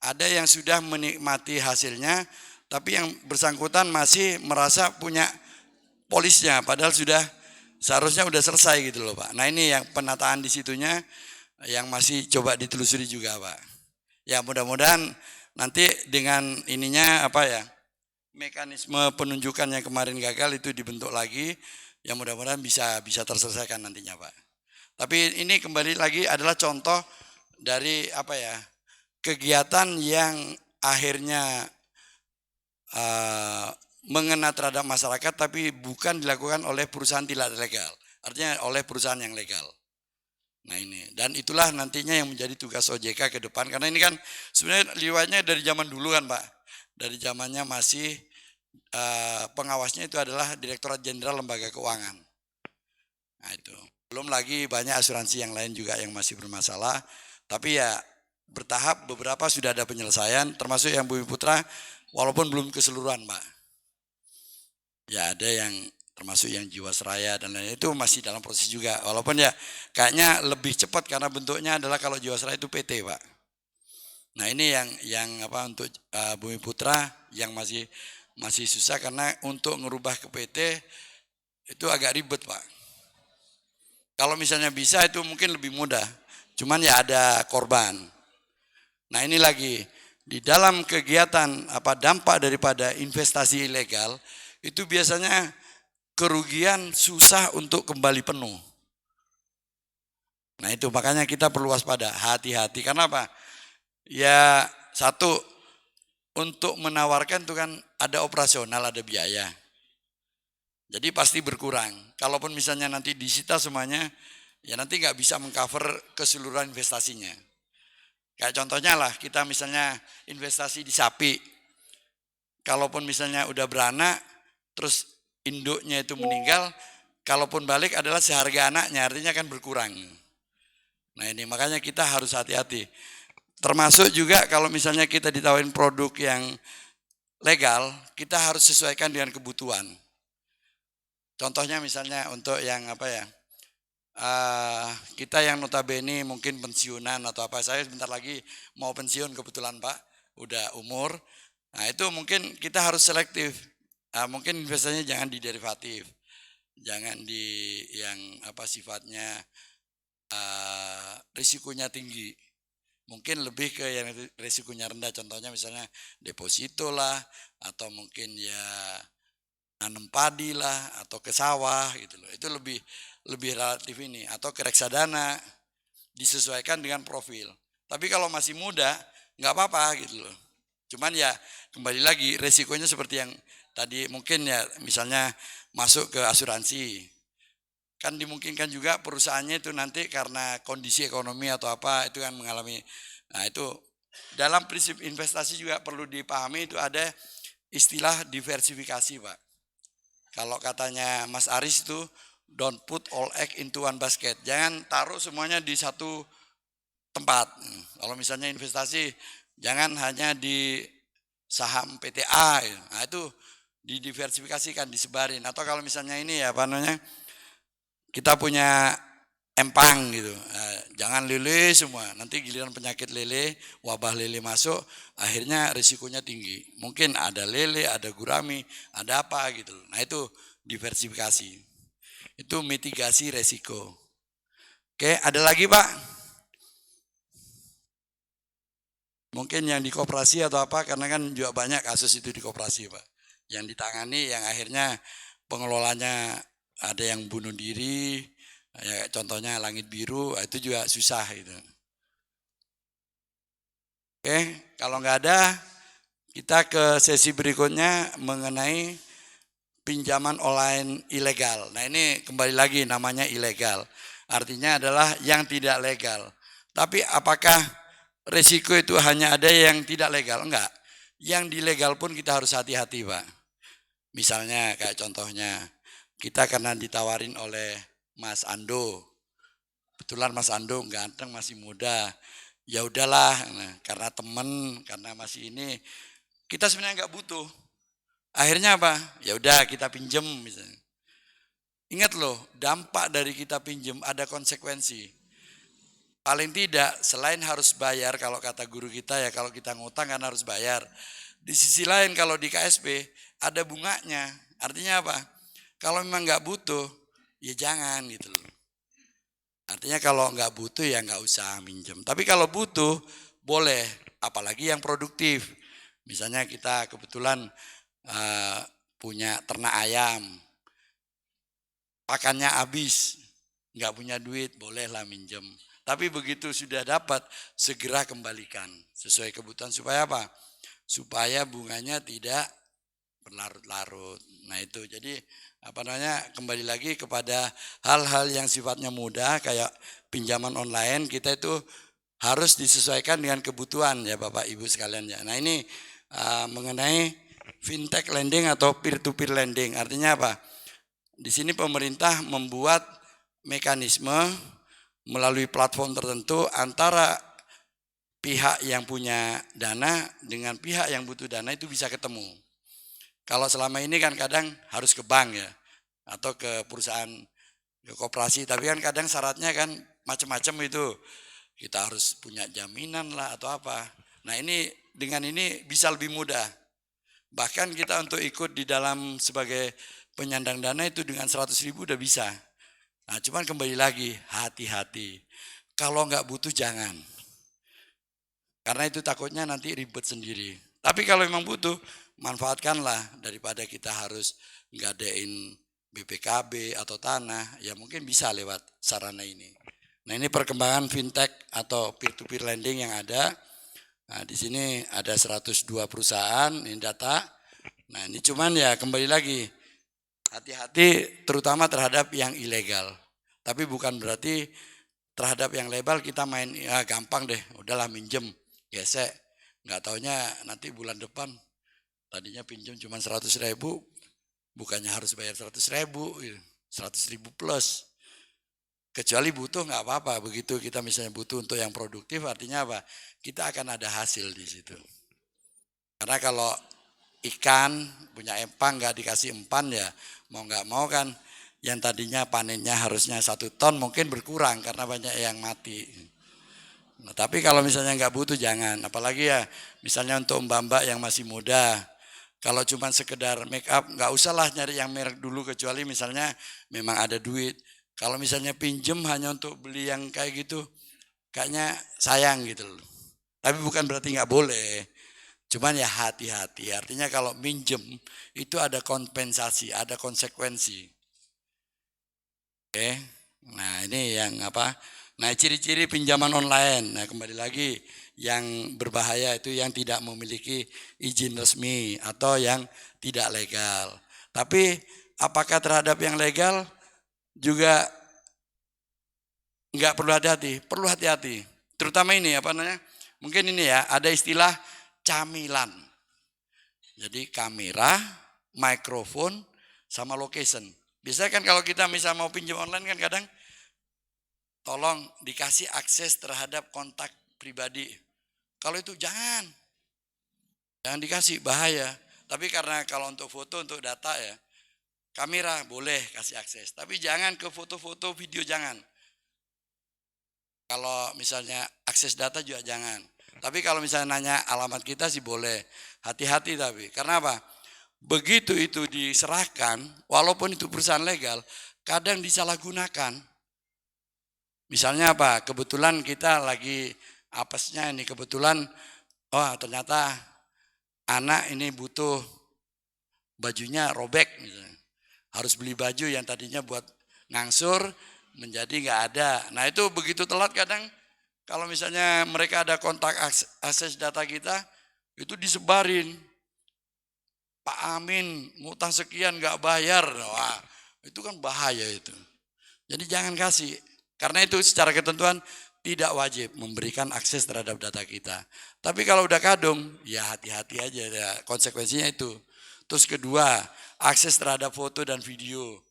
ada yang sudah menikmati hasilnya, tapi yang bersangkutan masih merasa punya polisnya, padahal seharusnya udah selesai gitu loh Pak. Nah ini yang penataan di situnya yang masih coba ditelusuri juga Pak. Ya mudah-mudahan nanti dengan ininya apa ya, mekanisme penunjukan yang kemarin gagal itu dibentuk lagi, yang mudah-mudahan bisa terselesaikan nantinya Pak. Tapi ini kembali lagi adalah contoh dari apa ya, kegiatan yang akhirnya mengena terhadap masyarakat tapi bukan dilakukan oleh perusahaan tidak legal, artinya oleh perusahaan yang legal. Nah ini, dan itulah nantinya yang menjadi tugas OJK ke depan, karena ini kan sebenarnya riwayatnya dari zaman dulu kan Pak, dari zamannya masih pengawasnya itu adalah Direktorat Jenderal Lembaga Keuangan. Nah itu, belum lagi banyak asuransi yang lain juga yang masih bermasalah, tapi ya bertahap beberapa sudah ada penyelesaian, termasuk yang Bumi Putra, walaupun belum keseluruhan Pak. Ya ada yang termasuk yang Jiwasraya dan lain-lain itu masih dalam proses juga. Walaupun ya kayaknya lebih cepat karena bentuknya adalah kalau Jiwasraya itu PT Pak. Nah ini yang apa untuk Bumi Putra yang masih susah karena untuk ngerubah ke PT itu agak ribet Pak. Kalau misalnya bisa itu mungkin lebih mudah. Cuman ya ada korban. Nah ini lagi di dalam kegiatan apa dampak daripada investasi ilegal itu biasanya kerugian susah untuk kembali penuh. Nah itu makanya kita perlu waspada, hati-hati. Karena apa? Ya satu, untuk menawarkan itu kan ada operasional, ada biaya. Jadi pasti berkurang. Kalaupun misalnya nanti disita semuanya, ya nanti nggak bisa mengcover keseluruhan investasinya. Kayak contohnya lah, kita misalnya investasi di sapi. Kalaupun misalnya udah beranak, terus induknya itu meninggal, kalaupun balik adalah seharga anaknya, artinya kan berkurang. Nah ini makanya kita harus hati-hati. Termasuk juga kalau misalnya kita ditawarin produk yang legal, kita harus sesuaikan dengan kebutuhan. Contohnya misalnya untuk yang apa ya, kita yang notabene mungkin pensiunan atau apa, saya sebentar lagi mau pensiun kebetulan Pak, udah umur. Nah itu mungkin kita harus selektif. Mungkin investasinya jangan di derivatif, jangan di yang apa sifatnya risikonya tinggi. Mungkin lebih ke yang risikonya rendah, contohnya misalnya deposito lah, atau mungkin ya nanam padi lah, atau ke sawah gitu loh. Itu lebih relatif ini, atau ke reksadana, disesuaikan dengan profil. Tapi kalau masih muda, nggak apa-apa gitu loh. Cuman ya kembali lagi resikonya seperti yang tadi mungkin ya misalnya masuk ke asuransi. Kan dimungkinkan juga perusahaannya itu nanti karena kondisi ekonomi atau apa itu kan mengalami. Nah itu dalam prinsip investasi juga perlu dipahami itu ada istilah diversifikasi Pak. Kalau katanya Mas Aris itu don't put all egg into one basket. Jangan taruh semuanya di satu tempat. Kalau misalnya investasi jangan hanya di saham PTA. Nah itu didiversifikasikan, disebarin. Atau kalau misalnya ini ya apa namanya, kita punya empang gitu, jangan lele semua, nanti giliran penyakit lele, wabah lele masuk, akhirnya risikonya tinggi. Mungkin ada lele, ada gurami, ada apa gitu. Nah itu diversifikasi, itu mitigasi resiko. Oke, ada lagi Pak? Mungkin yang di koperasi atau apa, karena kan juga banyak kasus itu di koperasi Pak, yang ditangani yang akhirnya pengelolanya ada yang bunuh diri, ya contohnya Langit Biru, itu juga susah gitu. Oke, kalau nggak ada, kita ke sesi berikutnya mengenai pinjaman online ilegal. Nah ini kembali lagi namanya ilegal, artinya adalah yang tidak legal. Tapi apakah resiko itu hanya ada yang tidak legal? Enggak, yang dilegal pun kita harus hati-hati Pak. Misalnya kayak contohnya, kita karena ditawarin oleh Mas Ando, kebetulan Mas Ando ganteng masih muda, ya udahlah, nah, karena temen, karena masih ini, kita sebenarnya nggak butuh. Akhirnya apa? Ya udah kita pinjem misalnya. Ingat loh, dampak dari kita pinjem ada konsekuensi. Paling tidak selain harus bayar, kalau kata guru kita ya kalau kita ngutang kan harus bayar. Di sisi lain kalau di KSP ada bunganya. Artinya apa? Kalau memang nggak butuh, ya jangan gitu loh. Artinya kalau nggak butuh ya nggak usah minjem. Tapi kalau butuh boleh, apalagi yang produktif. Misalnya kita kebetulan punya ternak ayam, pakannya habis, nggak punya duit, bolehlah minjem. Tapi begitu sudah dapat, segera kembalikan sesuai kebutuhan supaya apa? Supaya bunganya tidak berlarut-larut. Nah itu jadi apa namanya, kembali lagi kepada hal-hal yang sifatnya mudah kayak pinjaman online, kita itu harus disesuaikan dengan kebutuhan ya Bapak Ibu sekalian ya. Nah ini mengenai fintech lending atau peer to peer lending, artinya apa? Di sini pemerintah membuat mekanisme melalui platform tertentu antara pihak yang punya dana dengan pihak yang butuh dana itu bisa ketemu. Kalau selama ini kan kadang harus ke bank ya, atau ke perusahaan, ke koperasi, tapi kan kadang syaratnya kan macam-macam itu. Kita harus punya jaminan lah atau apa. Nah ini dengan ini bisa lebih mudah. Bahkan kita untuk ikut di dalam sebagai penyandang dana itu dengan 100.000 udah bisa. Nah cuman kembali lagi, hati-hati. Kalau nggak butuh jangan. Karena itu takutnya nanti ribet sendiri. Tapi kalau memang butuh, manfaatkanlah daripada kita harus ngadain BPKB atau tanah, ya mungkin bisa lewat sarana ini. Nah ini perkembangan fintech atau peer-to-peer lending yang ada. Nah di sini ada 102 perusahaan, ini data. Nah ini cuman ya kembali lagi, hati-hati terutama terhadap yang ilegal. Tapi bukan berarti terhadap yang legal kita main, ya gampang deh, udahlah minjem, gesek. Nggak taunya nanti bulan depan tadinya pinjam cuma 100.000, bukannya harus bayar 100.000, 100.000 plus. Kecuali butuh nggak apa-apa, begitu kita misalnya butuh untuk yang produktif artinya apa? Kita akan ada hasil di situ. Karena kalau ikan, punya empang nggak dikasih empan ya mau nggak mau kan yang tadinya panennya harusnya 1 ton mungkin berkurang karena banyak yang mati. Nah, tapi kalau misalnya nggak butuh jangan, apalagi ya misalnya untuk mbak-mbak yang masih muda, kalau cuma sekedar make up nggak usahlah nyari yang merek dulu kecuali misalnya memang ada duit. Kalau misalnya pinjem hanya untuk beli yang kayak gitu, kayaknya sayang gitu loh. Tapi bukan berarti nggak boleh. Cuman ya hati-hati. Artinya kalau minjem itu ada kompensasi, ada konsekuensi. Oke. Nah, ini yang apa? Nah, ciri-ciri pinjaman online. Nah, kembali lagi yang berbahaya itu yang tidak memiliki izin resmi atau yang tidak legal. Tapi apakah terhadap yang legal juga nggak perlu hati-hati? Perlu hati-hati. Terutama ini apa namanya? Mungkin ini ya, ada istilah camilan. Jadi kamera, mikrofon, sama location. Biasanya kan kalau kita misalnya mau pinjam online kan kadang tolong dikasih akses terhadap kontak pribadi. Kalau itu jangan dikasih, bahaya. Tapi karena kalau untuk foto, untuk data ya, kamera boleh kasih akses. Tapi jangan ke foto-foto, video jangan. Kalau misalnya akses data juga jangan. Tapi kalau misalnya nanya alamat kita sih boleh. Hati-hati tapi. Karena apa? Begitu itu diserahkan, walaupun itu perusahaan legal, kadang disalahgunakan. Misalnya apa? Kebetulan kita lagi apesnya ini, kebetulan, oh ternyata anak ini butuh bajunya robek misalnya. Harus beli baju yang tadinya buat ngangsur, menjadi nggak ada. Nah itu begitu telat kadang, kalau misalnya mereka ada kontak akses data kita, itu disebarin. Pak Amin ngutang sekian nggak bayar, wah itu kan bahaya itu. Jadi jangan kasih, karena itu secara ketentuan tidak wajib memberikan akses terhadap data kita. Tapi kalau udah kadung, ya hati-hati aja ya, konsekuensinya itu. Terus kedua, akses terhadap foto dan video.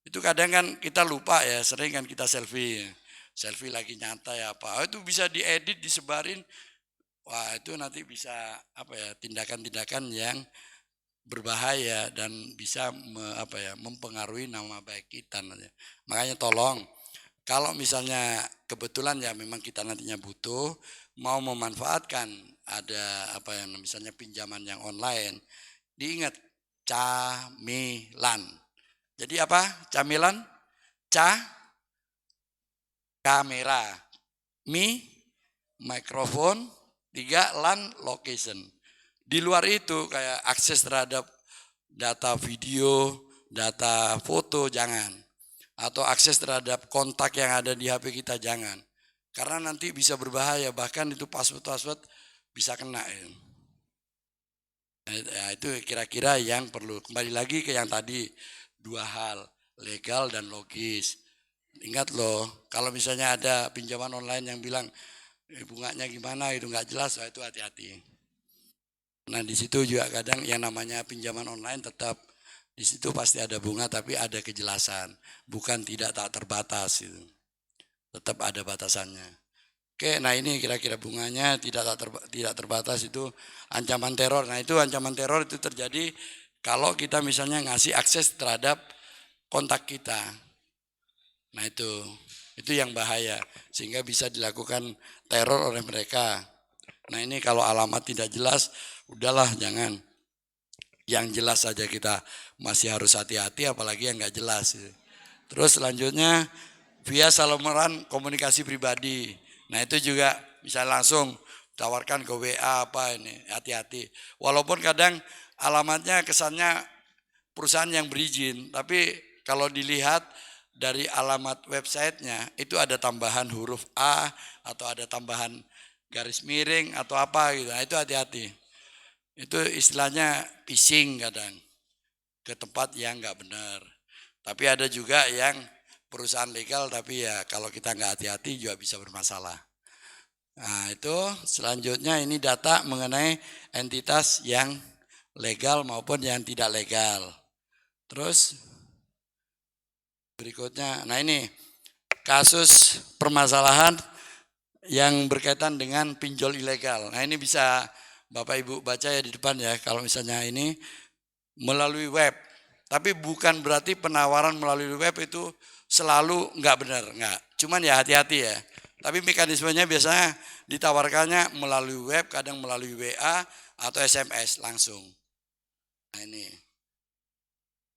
Itu kadang kan kita lupa ya, sering kan kita selfie lagi nyantai apa, itu bisa diedit, disebarin, wah itu nanti bisa apa ya, tindakan-tindakan yang berbahaya dan bisa mempengaruhi nama baik kita. Makanya tolong, kalau misalnya kebetulan ya memang kita nantinya butuh, mau memanfaatkan ada apa yang misalnya pinjaman yang online, diingat camilan. Jadi apa? Camilan, kamera, mikrofon, 3 LAN location. Di luar itu kayak akses terhadap data video, data foto jangan. Atau akses terhadap kontak yang ada di HP kita jangan. Karena nanti bisa berbahaya, bahkan itu password bisa kena. Ya, itu kira-kira yang perlu. Kembali lagi ke yang tadi, 2 hal, legal dan logis. Ingat loh, kalau misalnya ada pinjaman online yang bilang bunganya gimana itu nggak jelas, itu hati-hati. Nah di situ juga kadang yang namanya pinjaman online tetap di situ pasti ada bunga tapi ada kejelasan, bukan tidak tak terbatas itu. Tetap ada batasannya. Oke, nah ini kira-kira bunganya tidak terbatas itu ancaman teror. Nah itu ancaman teror itu terjadi kalau kita misalnya ngasih akses terhadap kontak kita. Nah itu yang bahaya sehingga bisa dilakukan teror oleh mereka. Nah ini kalau alamat tidak jelas, udahlah jangan. Yang jelas saja kita masih harus hati-hati, apalagi yang nggak jelas. Terus selanjutnya via samaran komunikasi pribadi. Nah itu juga bisa langsung tawarkan ke WA apa ini, hati-hati. Walaupun kadang alamatnya kesannya perusahaan yang berizin, tapi kalau dilihat dari alamat websitenya itu ada tambahan huruf A atau ada tambahan garis miring atau apa gitu. Nah, itu hati-hati. Itu istilahnya phishing kadang ke tempat yang nggak benar. Tapi ada juga yang perusahaan legal tapi ya kalau kita nggak hati-hati juga bisa bermasalah. Nah itu selanjutnya ini data mengenai entitas yang legal maupun yang tidak legal. Terus berikutnya, nah ini kasus permasalahan yang berkaitan dengan pinjol ilegal. Nah ini bisa Bapak Ibu baca ya di depan ya, kalau misalnya ini melalui web. Tapi bukan berarti penawaran melalui web itu selalu nggak benar, nggak. Cuman ya hati-hati ya. Tapi mekanismenya biasanya ditawarkannya melalui web, kadang melalui WA atau SMS langsung. Nah ini.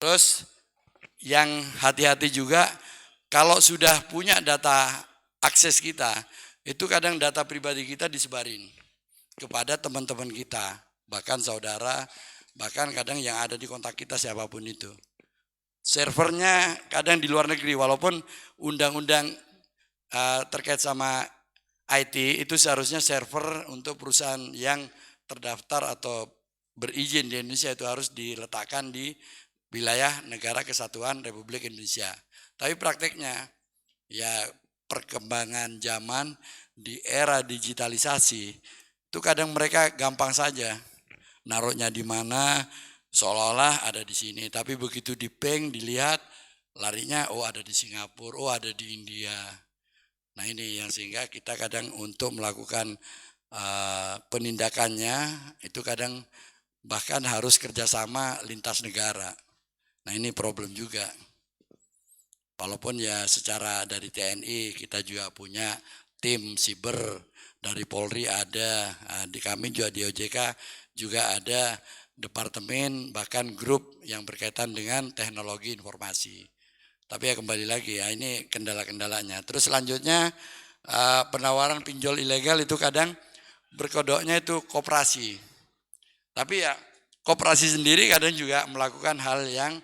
Terus yang hati-hati juga, kalau sudah punya data akses kita, itu kadang data pribadi kita disebarin kepada teman-teman kita, bahkan saudara, bahkan kadang yang ada di kontak kita siapapun itu. Servernya kadang di luar negeri, walaupun undang-undang terkait sama IT itu seharusnya server untuk perusahaan yang terdaftar atau berizin di Indonesia itu harus diletakkan di wilayah Negara Kesatuan Republik Indonesia. Tapi prakteknya ya perkembangan zaman di era digitalisasi itu kadang mereka gampang saja naruhnya di mana seolah-olah ada di sini, tapi begitu di ping dilihat larinya oh ada di Singapura, oh ada di India. Nah ini yang sehingga kita kadang untuk melakukan penindakannya itu kadang bahkan harus kerjasama lintas negara. Nah ini problem juga. Walaupun ya secara dari TNI kita juga punya tim siber, dari Polri ada, di kami juga di OJK juga ada departemen bahkan grup yang berkaitan dengan teknologi informasi. Tapi ya kembali lagi ya ini kendala-kendalanya. Terus selanjutnya penawaran pinjol ilegal itu kadang berkodoknya itu koperasi. Tapi ya koperasi sendiri kadang juga melakukan hal yang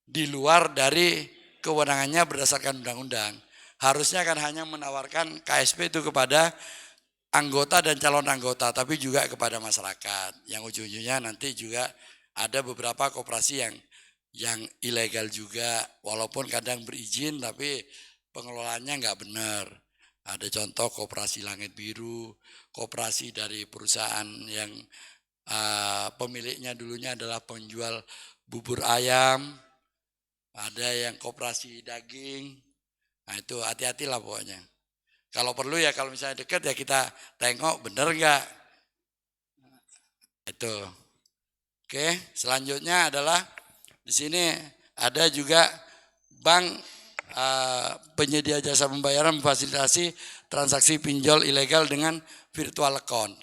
di luar dari kewenangannya berdasarkan undang-undang. Harusnya kan hanya menawarkan KSP itu kepada anggota dan calon anggota, tapi juga kepada masyarakat. Yang ujung-ujungnya nanti juga ada beberapa koperasi yang ilegal juga, walaupun kadang berizin tapi pengelolaannya nggak benar. Ada contoh koperasi Langit Biru, koperasi dari perusahaan yang pemiliknya dulunya adalah penjual bubur ayam, ada yang koperasi daging. Nah itu hati-hatilah pokoknya. Kalau perlu ya kalau misalnya dekat ya kita tengok benar enggak. Itu. Oke, selanjutnya adalah di sini ada juga bank penyedia jasa pembayaran memfasilitasi transaksi pinjol ilegal dengan virtual account.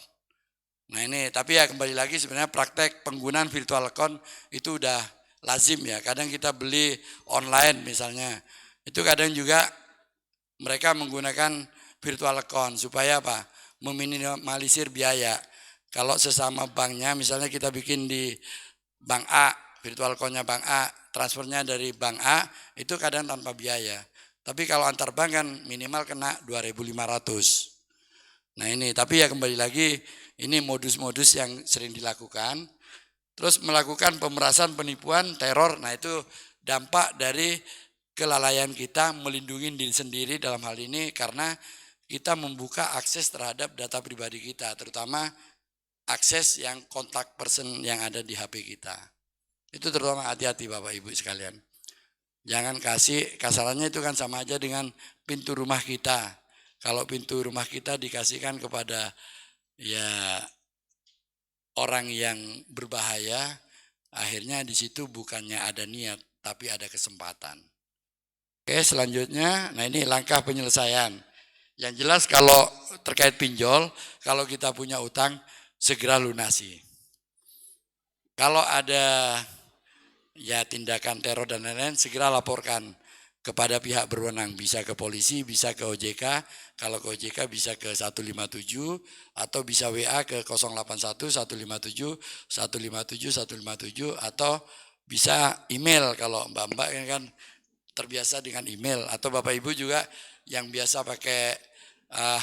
Nah ini tapi ya kembali lagi sebenarnya praktek penggunaan virtual account itu udah lazim ya. Kadang kita beli online misalnya, itu kadang juga mereka menggunakan virtual account supaya apa? Meminimalisir biaya. Kalau sesama banknya, misalnya kita bikin di bank A, virtual account-nya bank A, transfernya dari bank A, itu kadang tanpa biaya. Tapi kalau antar bank kan minimal kena 2.500. Nah ini, tapi ya kembali lagi, ini modus-modus yang sering dilakukan. Terus melakukan pemerasan, penipuan, teror, nah itu dampak dari kelalaian kita melindungi diri sendiri dalam hal ini karena kita membuka akses terhadap data pribadi kita, terutama akses yang kontak person yang ada di HP kita. Itu terutama hati-hati Bapak Ibu sekalian. Jangan kasih, kasarannya itu kan sama aja dengan pintu rumah kita. Kalau pintu rumah kita dikasihkan kepada ya orang yang berbahaya, akhirnya di situ bukannya ada niat, tapi ada kesempatan. Oke, selanjutnya, nah ini langkah penyelesaian. Yang jelas kalau terkait pinjol, kalau kita punya utang, segera lunasi. Kalau ada ya tindakan teror dan lain-lain, segera laporkan kepada pihak berwenang. Bisa ke polisi, bisa ke OJK. Kalau ke OJK bisa ke 157 atau bisa WA ke 081 157 157 157 atau bisa email kalau mbak-mbak kan terbiasa dengan email atau Bapak Ibu juga yang biasa pakai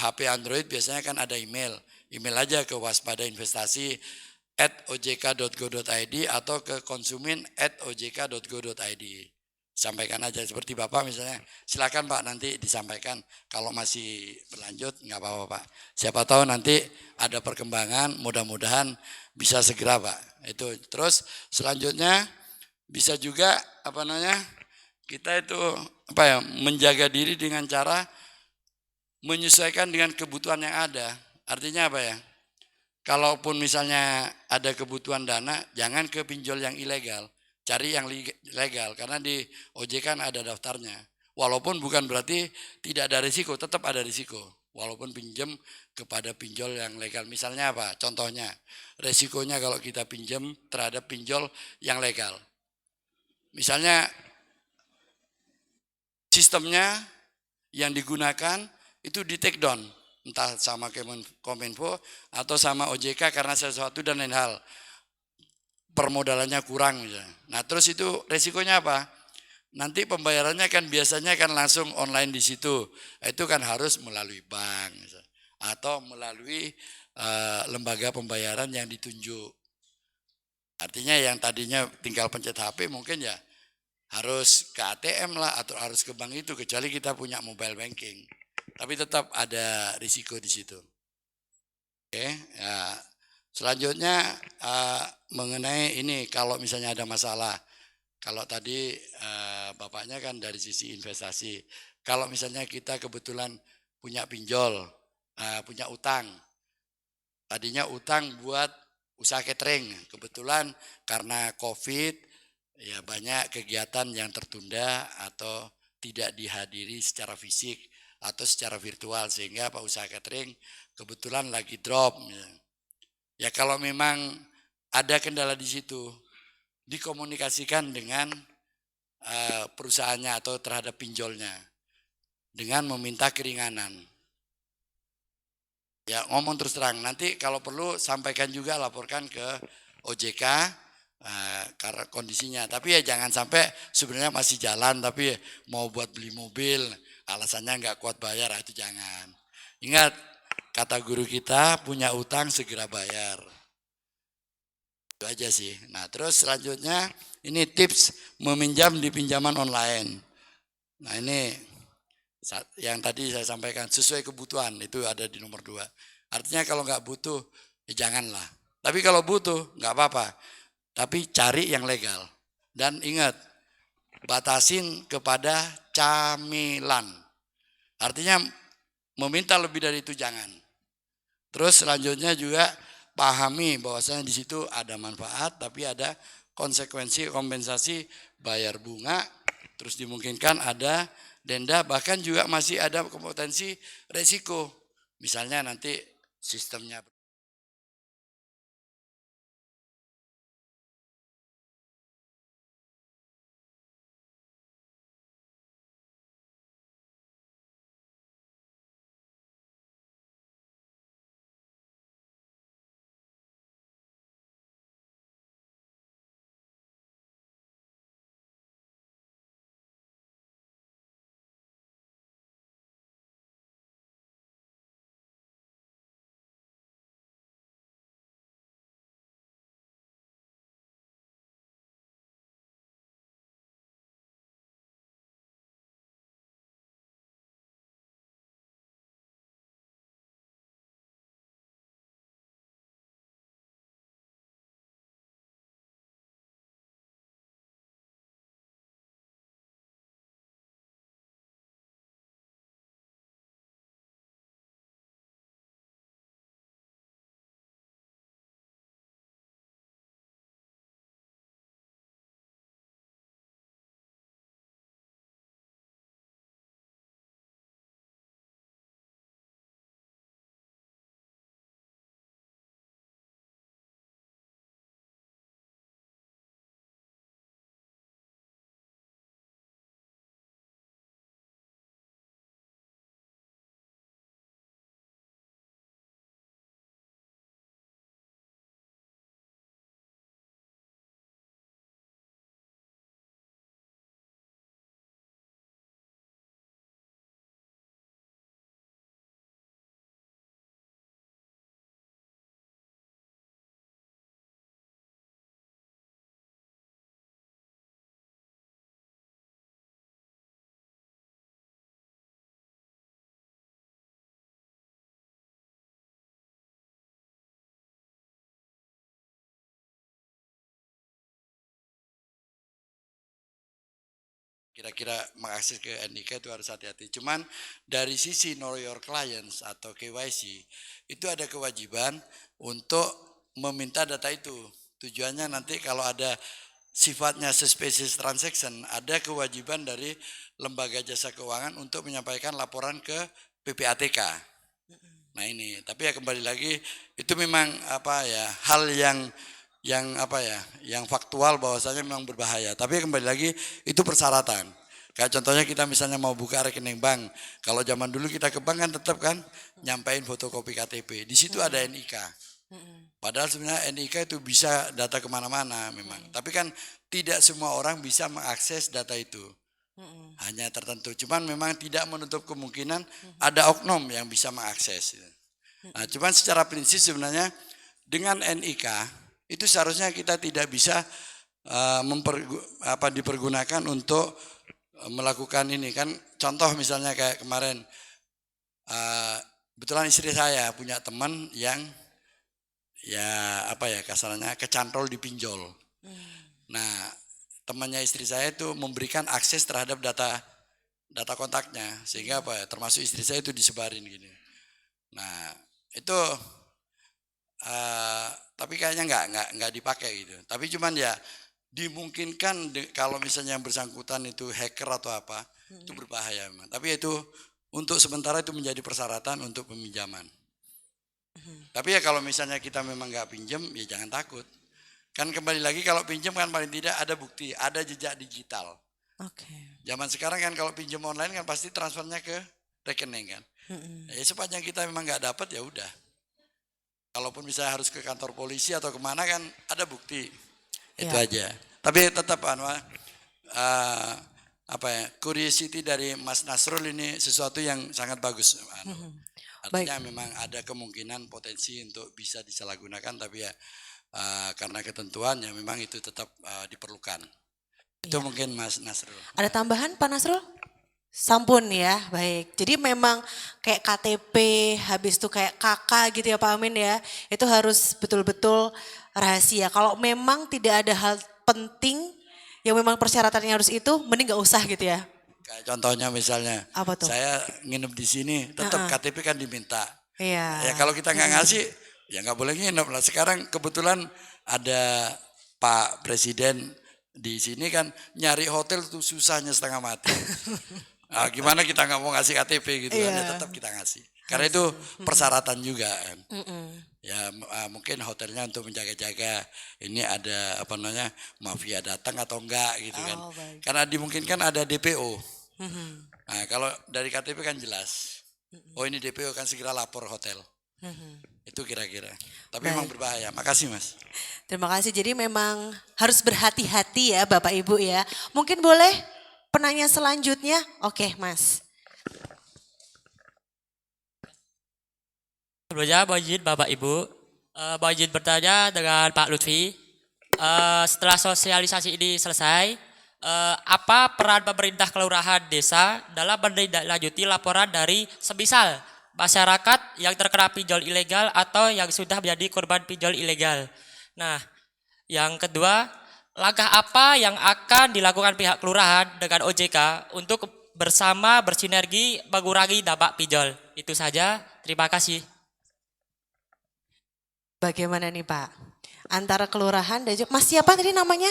HP Android biasanya kan ada email. Email aja ke waspadainvestasi@ojk.go.id atau ke konsumen@ojk.go.id. Sampaikan aja seperti Bapak misalnya, silakan Pak nanti disampaikan. Kalau masih berlanjut nggak apa-apa Pak. Siapa tahu nanti ada perkembangan, mudah-mudahan bisa segera Pak. Itu terus selanjutnya bisa juga kita itu menjaga diri dengan cara menyesuaikan dengan kebutuhan yang ada. Artinya apa ya? kalaupun misalnya ada kebutuhan dana, jangan ke pinjol yang ilegal, cari yang legal, karena di OJK kan ada daftarnya. Walaupun bukan berarti tidak ada risiko, tetap ada risiko. Walaupun pinjam kepada pinjol yang legal. Misalnya apa? Contohnya, resikonya kalau kita pinjam terhadap pinjol yang legal. Misalnya sistemnya yang digunakan itu di take down, entah sama Kominfo atau sama OJK karena sesuatu dan lain hal. Permodalannya kurang misalnya. Nah terus itu resikonya apa? Nanti pembayarannya kan biasanya kan langsung online di situ. Itu kan harus melalui bank misalnya. Atau melalui lembaga pembayaran yang ditunjuk. Artinya yang tadinya tinggal pencet HP mungkin ya harus ke ATM lah atau harus ke bank itu kecuali kita punya mobile banking. Tapi tetap ada risiko di situ. Oke, ya. Selanjutnya mengenai ini kalau misalnya ada masalah. Kalau tadi Bapaknya kan dari sisi investasi. Kalau misalnya kita kebetulan punya pinjol, punya utang. Tadinya utang buat usaha catering. Kebetulan karena COVID ya banyak kegiatan yang tertunda atau tidak dihadiri secara fisik atau secara virtual sehingga Pak usaha catering kebetulan lagi drop. Ya kalau memang ada kendala di situ dikomunikasikan dengan perusahaannya atau terhadap pinjolnya dengan meminta keringanan. Ya ngomong terus terang, nanti kalau perlu sampaikan juga laporkan ke OJK karena kondisinya. Tapi ya jangan sampai sebenarnya masih jalan tapi mau buat beli mobil alasannya nggak kuat bayar, itu jangan. Ingat kata guru kita, punya utang segera bayar. Itu aja sih. Nah terus selanjutnya ini tips meminjam di pinjaman online. Nah ini yang tadi saya sampaikan sesuai kebutuhan itu ada di nomor 2. Artinya kalau nggak butuh ya janganlah. Tapi kalau butuh nggak apa-apa. Tapi cari yang legal. Dan ingat batasin kepada camilan. Artinya meminta lebih dari itu jangan. Terus selanjutnya juga pahami bahwasanya di situ ada manfaat tapi ada konsekuensi kompensasi bayar bunga, terus dimungkinkan ada denda, bahkan juga masih ada potensi resiko. Misalnya nanti sistemnya kira-kira mengakses ke NIK itu harus hati-hati. Cuman dari sisi know your clients atau KYC itu ada kewajiban untuk meminta data itu. Tujuannya nanti kalau ada sifatnya suspicious transaction, ada kewajiban dari lembaga jasa keuangan untuk menyampaikan laporan ke PPATK. Nah ini, tapi ya kembali lagi itu memang apa ya hal yang apa ya, yang faktual bahwasanya memang berbahaya. Tapi kembali lagi itu persyaratan. Kayak contohnya kita misalnya mau buka rekening bank, kalau zaman dulu kita ke bank kan tetap kan nyampein fotokopi KTP. Di situ ada NIK. Padahal sebenarnya NIK itu bisa data kemana-mana memang. Tapi kan tidak semua orang bisa mengakses data itu. Hanya tertentu. Cuman memang tidak menutup kemungkinan ada oknum yang bisa mengakses. Nah, cuman secara prinsip sebenarnya dengan NIK itu seharusnya kita tidak bisa dipergunakan untuk melakukan ini kan. Contoh misalnya kayak kemarin, kebetulan istri saya punya teman yang ya apa ya kasarnya kecantol di pinjol. Nah, temannya istri saya itu memberikan akses terhadap data kontaknya sehingga apa ya termasuk istri saya itu disebarin gini. Nah, itu tapi kayaknya nggak dipakai gitu. Tapi cuman ya dimungkinkan kalau misalnya yang bersangkutan itu hacker atau apa, itu berbahaya memang. Tapi itu untuk sementara itu menjadi persyaratan untuk peminjaman. Tapi ya kalau misalnya kita memang nggak pinjam, ya jangan takut. Kan kembali lagi kalau pinjam kan paling tidak ada bukti, ada jejak digital. Oke. Zaman sekarang kan kalau pinjam online kan pasti transfernya ke rekening kan. Ya sepanjang kita memang nggak dapat ya udah. Kalaupun misalnya harus ke kantor polisi atau kemana kan ada bukti. Itu Ya. aja. Tapi tetap curiosity dari Mas Nasrul ini sesuatu yang sangat bagus. Artinya memang ada kemungkinan potensi untuk bisa disalahgunakan, tapi ya karena ketentuan ya memang itu tetap diperlukan. Itu mungkin Mas Nasrul. Ada tambahan Pak Nasrul? Sampun ya, baik. Jadi memang kayak KTP, habis itu kayak KK gitu ya Pak Amin ya, itu harus betul-betul rahasia. Kalau memang tidak ada hal penting yang memang persyaratannya harus itu, mending gak usah gitu ya. Kayak contohnya misalnya, Apa tuh? saya nginep di sini, tetap KTP kan diminta. Iya. Ya kalau kita nggak ngasih, ya nggak boleh nginep lah. Sekarang kebetulan ada Pak Presiden di sini kan nyari hotel tuh susahnya setengah mati. Nah, gimana kita nggak mau ngasih KTP gitu kan? Ya tetap kita ngasih. Karena itu persyaratan juga kan. Ya mungkin hotelnya untuk menjaga-jaga ini ada apa namanya mafia datang atau enggak gitu kan. baik. Karena dimungkinkan ada DPO. Nah kalau dari KTP kan jelas. Oh ini DPO kan segera lapor hotel. Itu kira-kira. Tapi memang berbahaya. Makasih Mas. Terima kasih. Jadi memang harus berhati-hati ya Bapak Ibu ya. Mungkin boleh penanya selanjutnya? Oke Mas. Sebelumnya mau izin Bapak Ibu, mau izin bertanya dengan Pak Lutfi. Setelah sosialisasi ini selesai, apa peran pemerintah kelurahan desa dalam menindaklanjuti laporan dari semisal masyarakat yang terkena pinjol ilegal atau yang sudah menjadi korban pinjol ilegal? Nah, yang kedua, langkah apa yang akan dilakukan pihak kelurahan dengan OJK untuk bersama bersinergi mengurangi dampak pinjol? Itu saja, terima kasih. Bagaimana nih Pak? Antara kelurahan dan Mas siapa tadi namanya?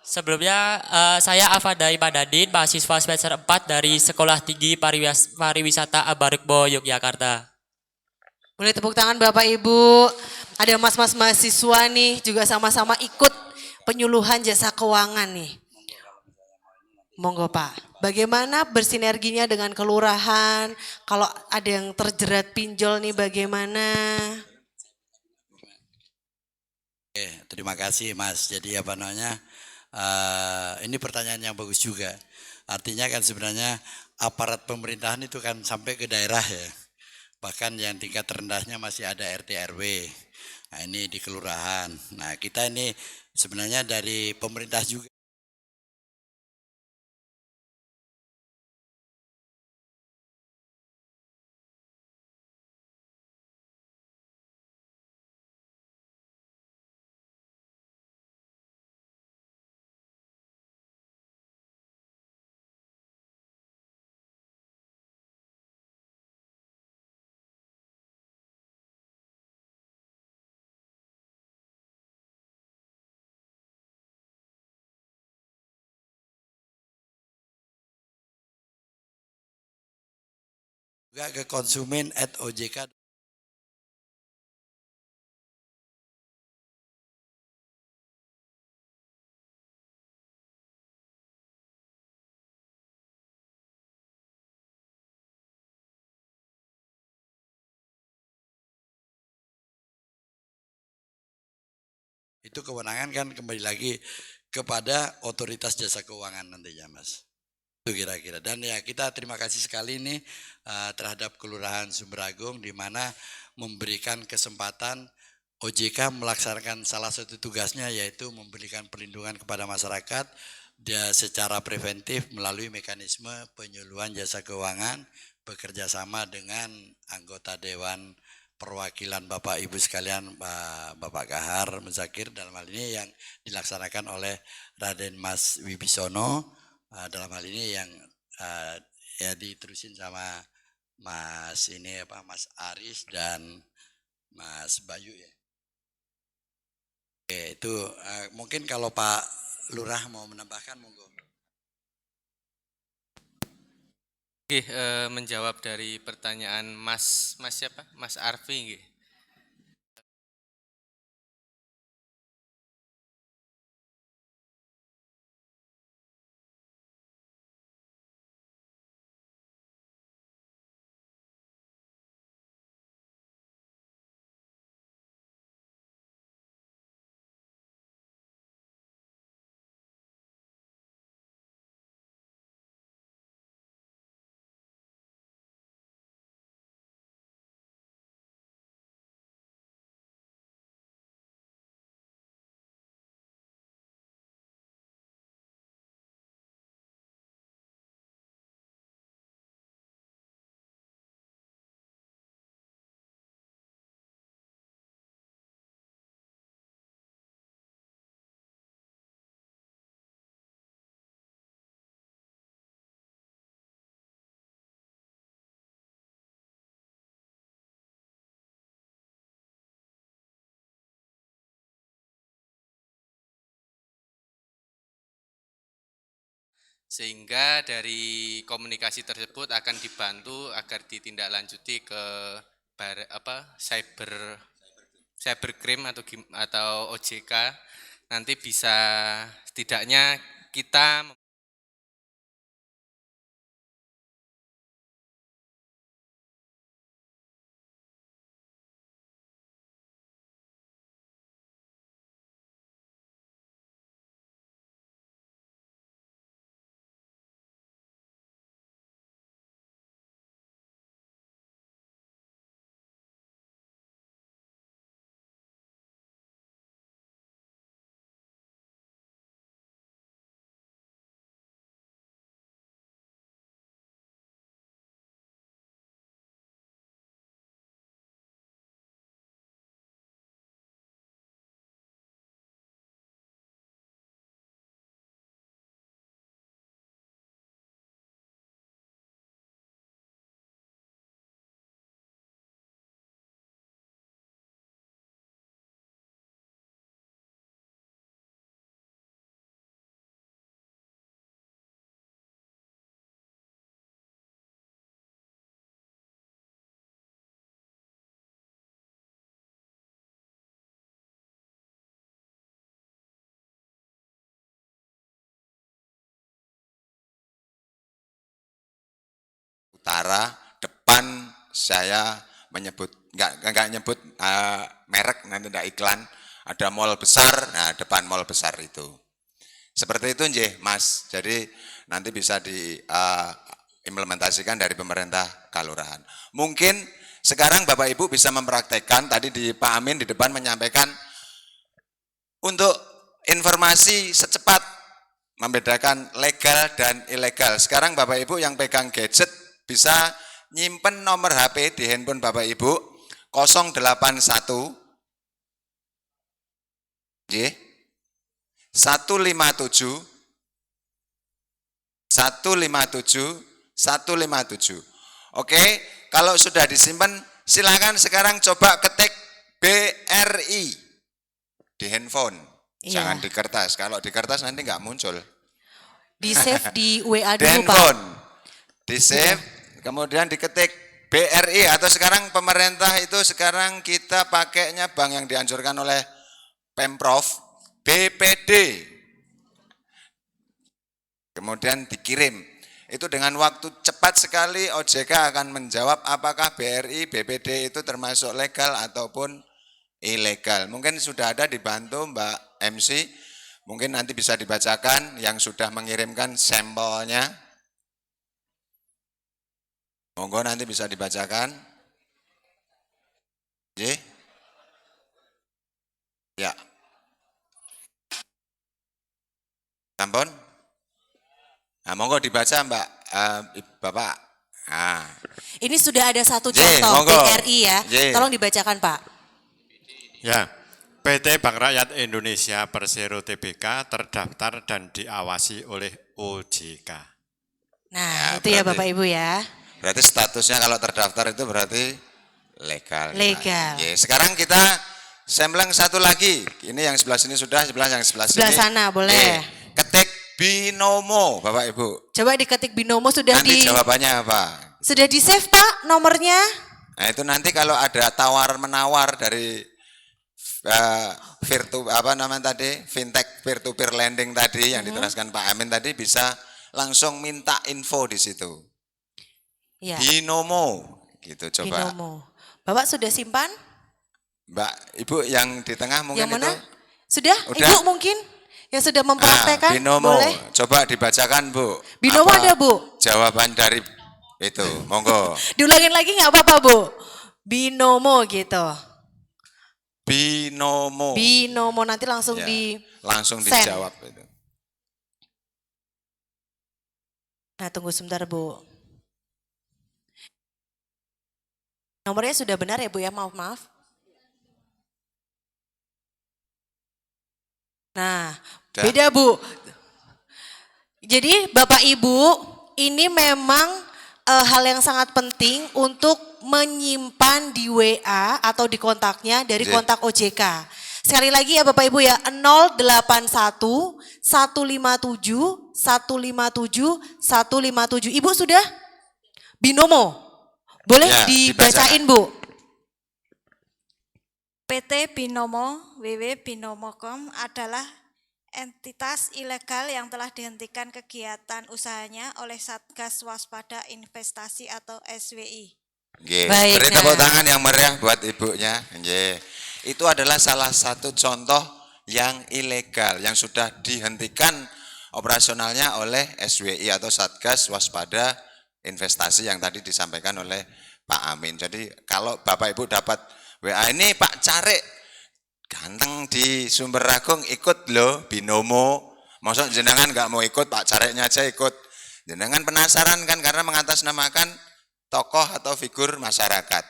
Sebelumnya saya Afanda Imadadin, mahasiswa semester 4 dari Sekolah Tinggi Pariwisata Ambarukmo, Yogyakarta. Boleh tepuk tangan Bapak Ibu. Ada mas-mas mahasiswa nih juga sama-sama ikut penyuluhan jasa keuangan nih. Monggo Pak. Bagaimana bersinerginya dengan kelurahan? Kalau ada yang terjerat pinjol nih bagaimana? Oke, terima kasih Mas. Jadi apa namanya, ini pertanyaan yang bagus juga. Artinya kan sebenarnya aparat pemerintahan itu kan sampai ke daerah ya. Bahkan yang tingkat rendahnya masih ada RT RW. Nah ini di kelurahan. Nah kita ini sebenarnya dari pemerintah juga. juga ke konsumen@ojk. Itu kewenangan kan kembali lagi kepada otoritas jasa keuangan nantinya, Mas. Itu kira-kira. Dan ya kita terima kasih sekali nih terhadap Kelurahan Sumberagung di mana memberikan kesempatan OJK melaksanakan salah satu tugasnya yaitu memberikan perlindungan kepada masyarakat secara preventif melalui mekanisme penyuluhan jasa keuangan bekerja sama dengan anggota Dewan Perwakilan Bapak Ibu sekalian, Bapak Kahar Muzakir dalam hal ini yang dilaksanakan oleh Raden Mas Wibisono, dalam hal ini yang ya diterusin sama Mas Mas Aris dan Mas Bayu ya. Oke, itu mungkin kalau Pak Lurah mau menambahkan monggo. Oke, menjawab dari pertanyaan Mas siapa? Mas Arfi nggih. Sehingga dari komunikasi tersebut akan dibantu agar ditindaklanjuti ke cybercrime atau OJK, nanti bisa setidaknya kita utara depan saya menyebut enggak nyebut merek, nanti tidak iklan, ada mall besar, nah depan mall besar itu seperti itu nggih Mas. Jadi nanti bisa diimplementasikan dari pemerintah kalurahan. Mungkin sekarang Bapak Ibu bisa mempraktekkan, tadi di Pak Amin di depan menyampaikan untuk informasi secepat membedakan legal dan ilegal. Sekarang Bapak Ibu yang pegang gadget bisa nyimpen nomor HP di handphone Bapak Ibu 081 157 157. Oke, kalau sudah disimpan silakan sekarang coba ketik BRI di handphone. Iya. Jangan di kertas. Kalau di kertas nanti nggak muncul. Di save di WA Di dulu Pak. handphone. Di save, kemudian diketik BRI atau sekarang pemerintah itu sekarang kita pakainya bank yang dianjurkan oleh Pemprov, BPD. Kemudian dikirim. Itu dengan waktu cepat sekali OJK akan menjawab apakah BRI, BPD itu termasuk legal ataupun ilegal. Mungkin sudah ada dibantu Mbak MC, mungkin nanti bisa dibacakan yang sudah mengirimkan sampelnya. Monggo nanti bisa dibacakan. Ya. Sampun? Nah, monggo dibaca Mbak, Bapak. Nah. Ini sudah ada satu Ye, contoh monggo. BRI ya. Ye. Tolong dibacakan Pak. Ya, PT Bank Rakyat Indonesia Persero Tbk terdaftar dan diawasi oleh OJK. Nah, Ya, itu ya berarti- Bapak Ibu ya. Berarti statusnya kalau terdaftar itu berarti legal. Legal. Oke, sekarang kita sampling satu lagi. Ini yang sebelah sini sudah, yang sebelah sini. Sebelah sana, boleh. Oke, ketik binomo, Bapak Ibu. Coba diketik binomo sudah Nanti jawabannya apa? sudah di save Pak nomornya. Nah, itu nanti kalau ada tawar-menawar dari fintech peer to peer lending tadi yang diteraskan Pak Amin tadi bisa langsung minta info di situ. Ya, Binomo gitu coba. binomo. Bapak sudah simpan? Mbak, Ibu yang di tengah mungkin Yang mana? itu. Sudah? Udah? Ibu mungkin yang sudah mempraktekkan? Binomo. Boleh? Coba dibacakan, Bu. Binomo Apa ada, Bu? Jawaban dari itu. Monggo. Diulangin lagi nggak apa-apa Bu? Binomo gitu. Binomo. Binomo nanti langsung Ya, di langsung send. dijawab itu. Nah, tunggu sebentar, Bu. Nomornya sudah benar ya, Bu ya? Maaf. Nah, Udah. beda, Bu. Jadi, Bapak Ibu, ini memang hal yang sangat penting untuk menyimpan di WA atau di kontaknya dari Iya. kontak OJK. Sekali lagi ya Bapak Ibu ya, 081 157 157 157. Ibu sudah? Binomo. Boleh Ya, dibacain Bu? PT Binomo www.binomo.com adalah entitas ilegal yang telah dihentikan kegiatan usahanya oleh Satgas Waspada Investasi atau SWI. Nggih, Baik, beri nah. tepuk tangan yang meriah buat ibunya. Nggih. Itu adalah salah satu contoh yang ilegal yang sudah dihentikan operasionalnya oleh SWI atau Satgas Waspada Investasi yang tadi disampaikan oleh Pak Amin. Jadi kalau Bapak Ibu dapat WA ini Pak Carik ganteng di Sumber Agung ikut loh binomo. Maksud jenengan nggak mau ikut, Pak Cariknya aja ikut. Jenengan penasaran kan karena mengatasnamakan tokoh atau figur masyarakat.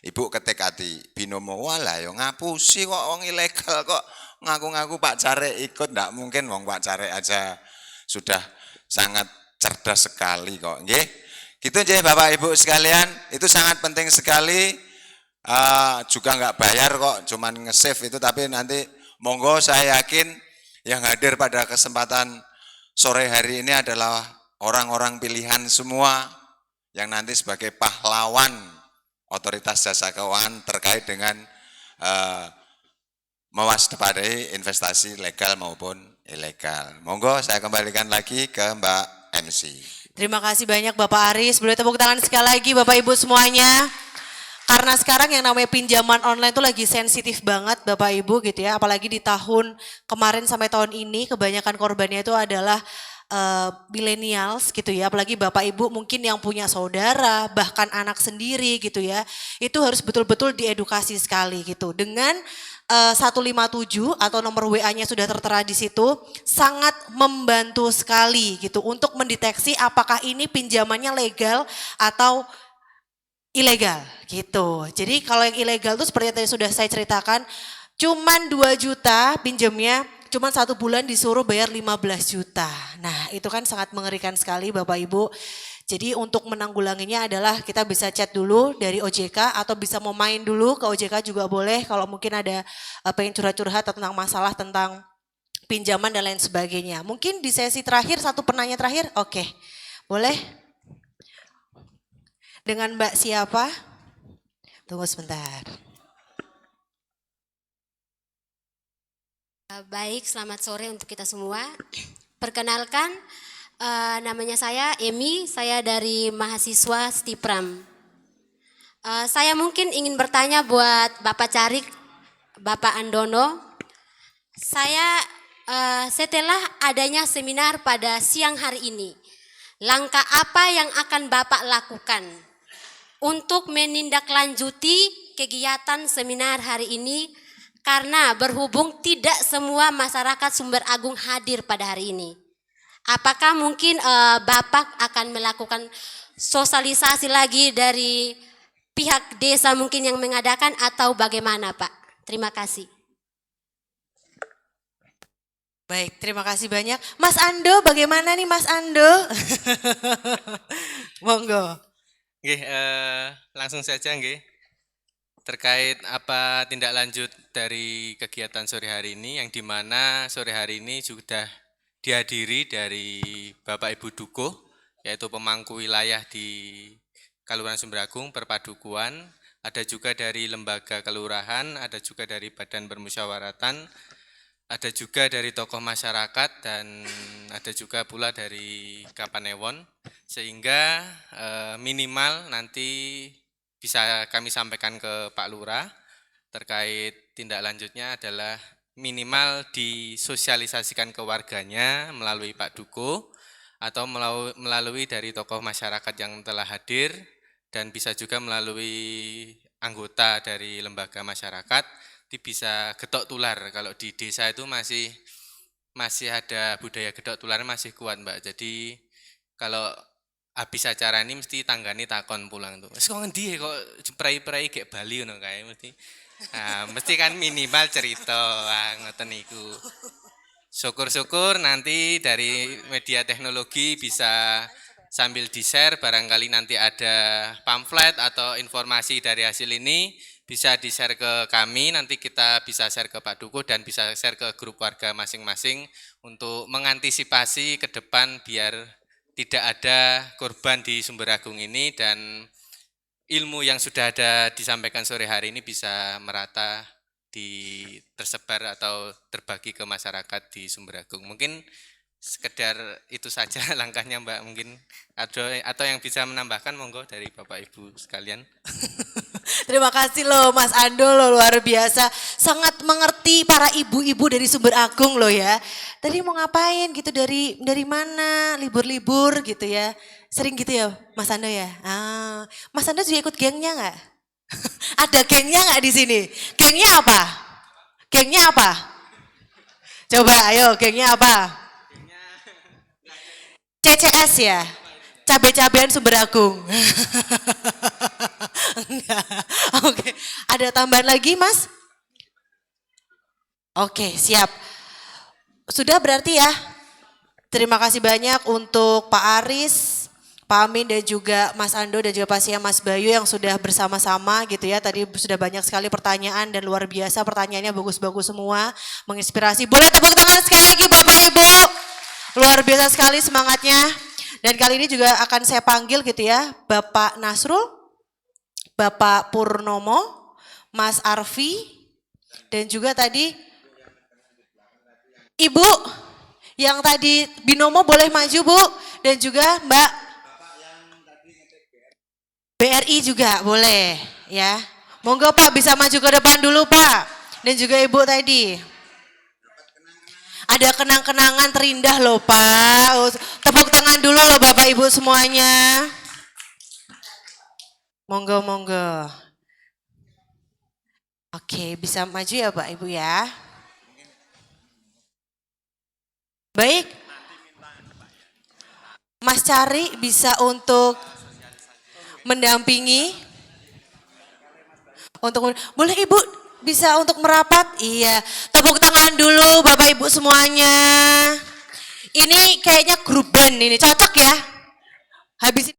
Ibu ketik hati binomo, walah yo ngapusi kok wong ilegal kok ngaku-ngaku Pak Carik ikut, ndak mungkin wong Pak Carik aja sudah sangat cerdas sekali kok. Nggih. Gitu aja Bapak Ibu sekalian, itu sangat penting sekali. Juga nggak bayar kok, cuman nge-save itu, tapi nanti monggo saya yakin yang hadir pada kesempatan sore hari ini adalah orang-orang pilihan semua yang nanti sebagai pahlawan otoritas jasa keuangan terkait dengan mewaspadai investasi legal maupun ilegal. Monggo saya kembalikan lagi ke Mbak MC. Terima kasih banyak Bapak Aris. Boleh tepuk tangan sekali lagi Bapak Ibu semuanya. Karena sekarang yang namanya pinjaman online itu lagi sensitif banget Bapak Ibu gitu ya. Apalagi di tahun kemarin sampai tahun ini kebanyakan korbannya itu adalah millennials gitu ya. Apalagi Bapak Ibu mungkin yang punya saudara, bahkan anak sendiri gitu ya. Itu harus betul-betul diedukasi sekali gitu. Dengan 157 atau nomor WA-nya sudah tertera di situ, sangat membantu sekali gitu untuk mendeteksi apakah ini pinjamannya legal atau ilegal gitu. Jadi kalau yang ilegal itu seperti yang tadi sudah saya ceritakan, cuman 2 juta pinjamnya, cuman 1 bulan disuruh bayar 15 juta. Nah itu kan sangat mengerikan sekali Bapak Ibu. Jadi untuk menanggulanginya adalah kita bisa chat dulu dari OJK atau bisa mau main dulu ke OJK juga boleh kalau mungkin ada pengen curhat-curhat tentang masalah tentang pinjaman dan lain sebagainya. Mungkin di sesi terakhir, satu penanya terakhir, oke boleh. dengan Mbak siapa? Tunggu sebentar. Baik, selamat sore untuk kita semua. Perkenalkan, namanya saya Emi, saya dari mahasiswa Stipram. Saya mungkin ingin bertanya buat Bapak Carik, Bapak Andono. Saya setelah adanya seminar pada siang hari ini, langkah apa yang akan Bapak lakukan untuk menindaklanjuti kegiatan seminar hari ini? Karena berhubung tidak semua masyarakat Sumber Agung hadir pada hari ini. Apakah mungkin Bapak akan melakukan sosialisasi lagi dari pihak desa mungkin yang mengadakan atau bagaimana Pak? Terima kasih. Baik, terima kasih banyak. Mas Ando, bagaimana nih Mas Ando? Monggo. Nggih, langsung saja nggih. Terkait apa tindak lanjut dari kegiatan sore hari ini, yang dimana sore hari ini sudah dihadiri dari Bapak Ibu Dukuh, yaitu pemangku wilayah di Kelurahan Sumber Agung, Perpadukuan, ada juga dari lembaga kelurahan, ada juga dari badan permusyawaratan, ada juga dari tokoh masyarakat, dan ada juga pula dari Kapanewon, sehingga minimal nanti bisa kami sampaikan ke Pak Lurah terkait tindak lanjutnya adalah minimal disosialisasikan ke warganya melalui Pak Duko atau melalui dari tokoh masyarakat yang telah hadir, dan bisa juga melalui anggota dari lembaga masyarakat. Itu bisa getok tular. Kalau di desa itu masih ada budaya getok tular, masih kuat Mbak. Jadi kalau habis acara ini mesti tanggane takon pulang tuh. Wes kok ngendi kok prei-prei kayak Bali ngono kae mesti. Nah, mesti kan minimal cerita ngoten niku. Syukur-syukur nanti dari media teknologi bisa sambil di-share, barangkali nanti ada pamflet atau informasi dari hasil ini bisa di-share ke kami, nanti kita bisa share ke Pak Dukuh dan bisa share ke grup warga masing-masing untuk mengantisipasi ke depan biar tidak ada korban di Sumber Agung ini, dan ilmu yang sudah ada disampaikan sore hari ini bisa merata tersebar atau terbagi ke masyarakat di Sumber Agung. Mungkin sekedar itu saja langkahnya Mbak, mungkin atau yang bisa menambahkan monggo dari Bapak Ibu sekalian. Terima kasih loh Mas Ando loh, luar biasa. Sangat mengerti para ibu-ibu dari Sumber Agung loh ya. Tadi mau ngapain gitu, dari mana, libur-libur gitu ya. Sering gitu ya Mas Ando ya. Mas Ando juga ikut gengnya nggak? Ada gengnya nggak di sini? Gengnya apa? Gengnya apa? Coba ayo, gengnya apa? CCS ya? Cabe-cabean Sumber Agung. Enggak. Oke, ada tambahan lagi Mas? Oke, siap. Sudah berarti ya. Terima kasih banyak untuk Pak Aris, Pak Amin, dan juga Mas Ando, dan juga pastinya Mas Bayu yang sudah bersama-sama gitu ya. Tadi sudah banyak sekali pertanyaan dan luar biasa, pertanyaannya bagus-bagus semua, menginspirasi. Boleh tepuk tangan sekali lagi Bapak Ibu. Luar biasa sekali semangatnya. Dan kali ini juga akan saya panggil gitu ya, Bapak Nasrul, Bapak Purnomo, Mas Arfi, dan juga tadi Ibu yang tadi binomo boleh maju Bu, dan juga Mbak BRI juga boleh ya. Monggo Pak bisa maju ke depan dulu Pak, dan juga Ibu tadi. Ada kenang-kenangan terindah loh Pak. Tepuk tangan dulu loh Bapak Ibu semuanya. Monggo, monggo. Oke, bisa maju ya Pak Ibu ya. Baik. Mas Cari bisa untuk mendampingi. Boleh Ibu bisa untuk merapat? Iya. Tepuk tangan dulu Bapak Ibu semuanya. Ini kayaknya grup band ini, cocok ya? Habis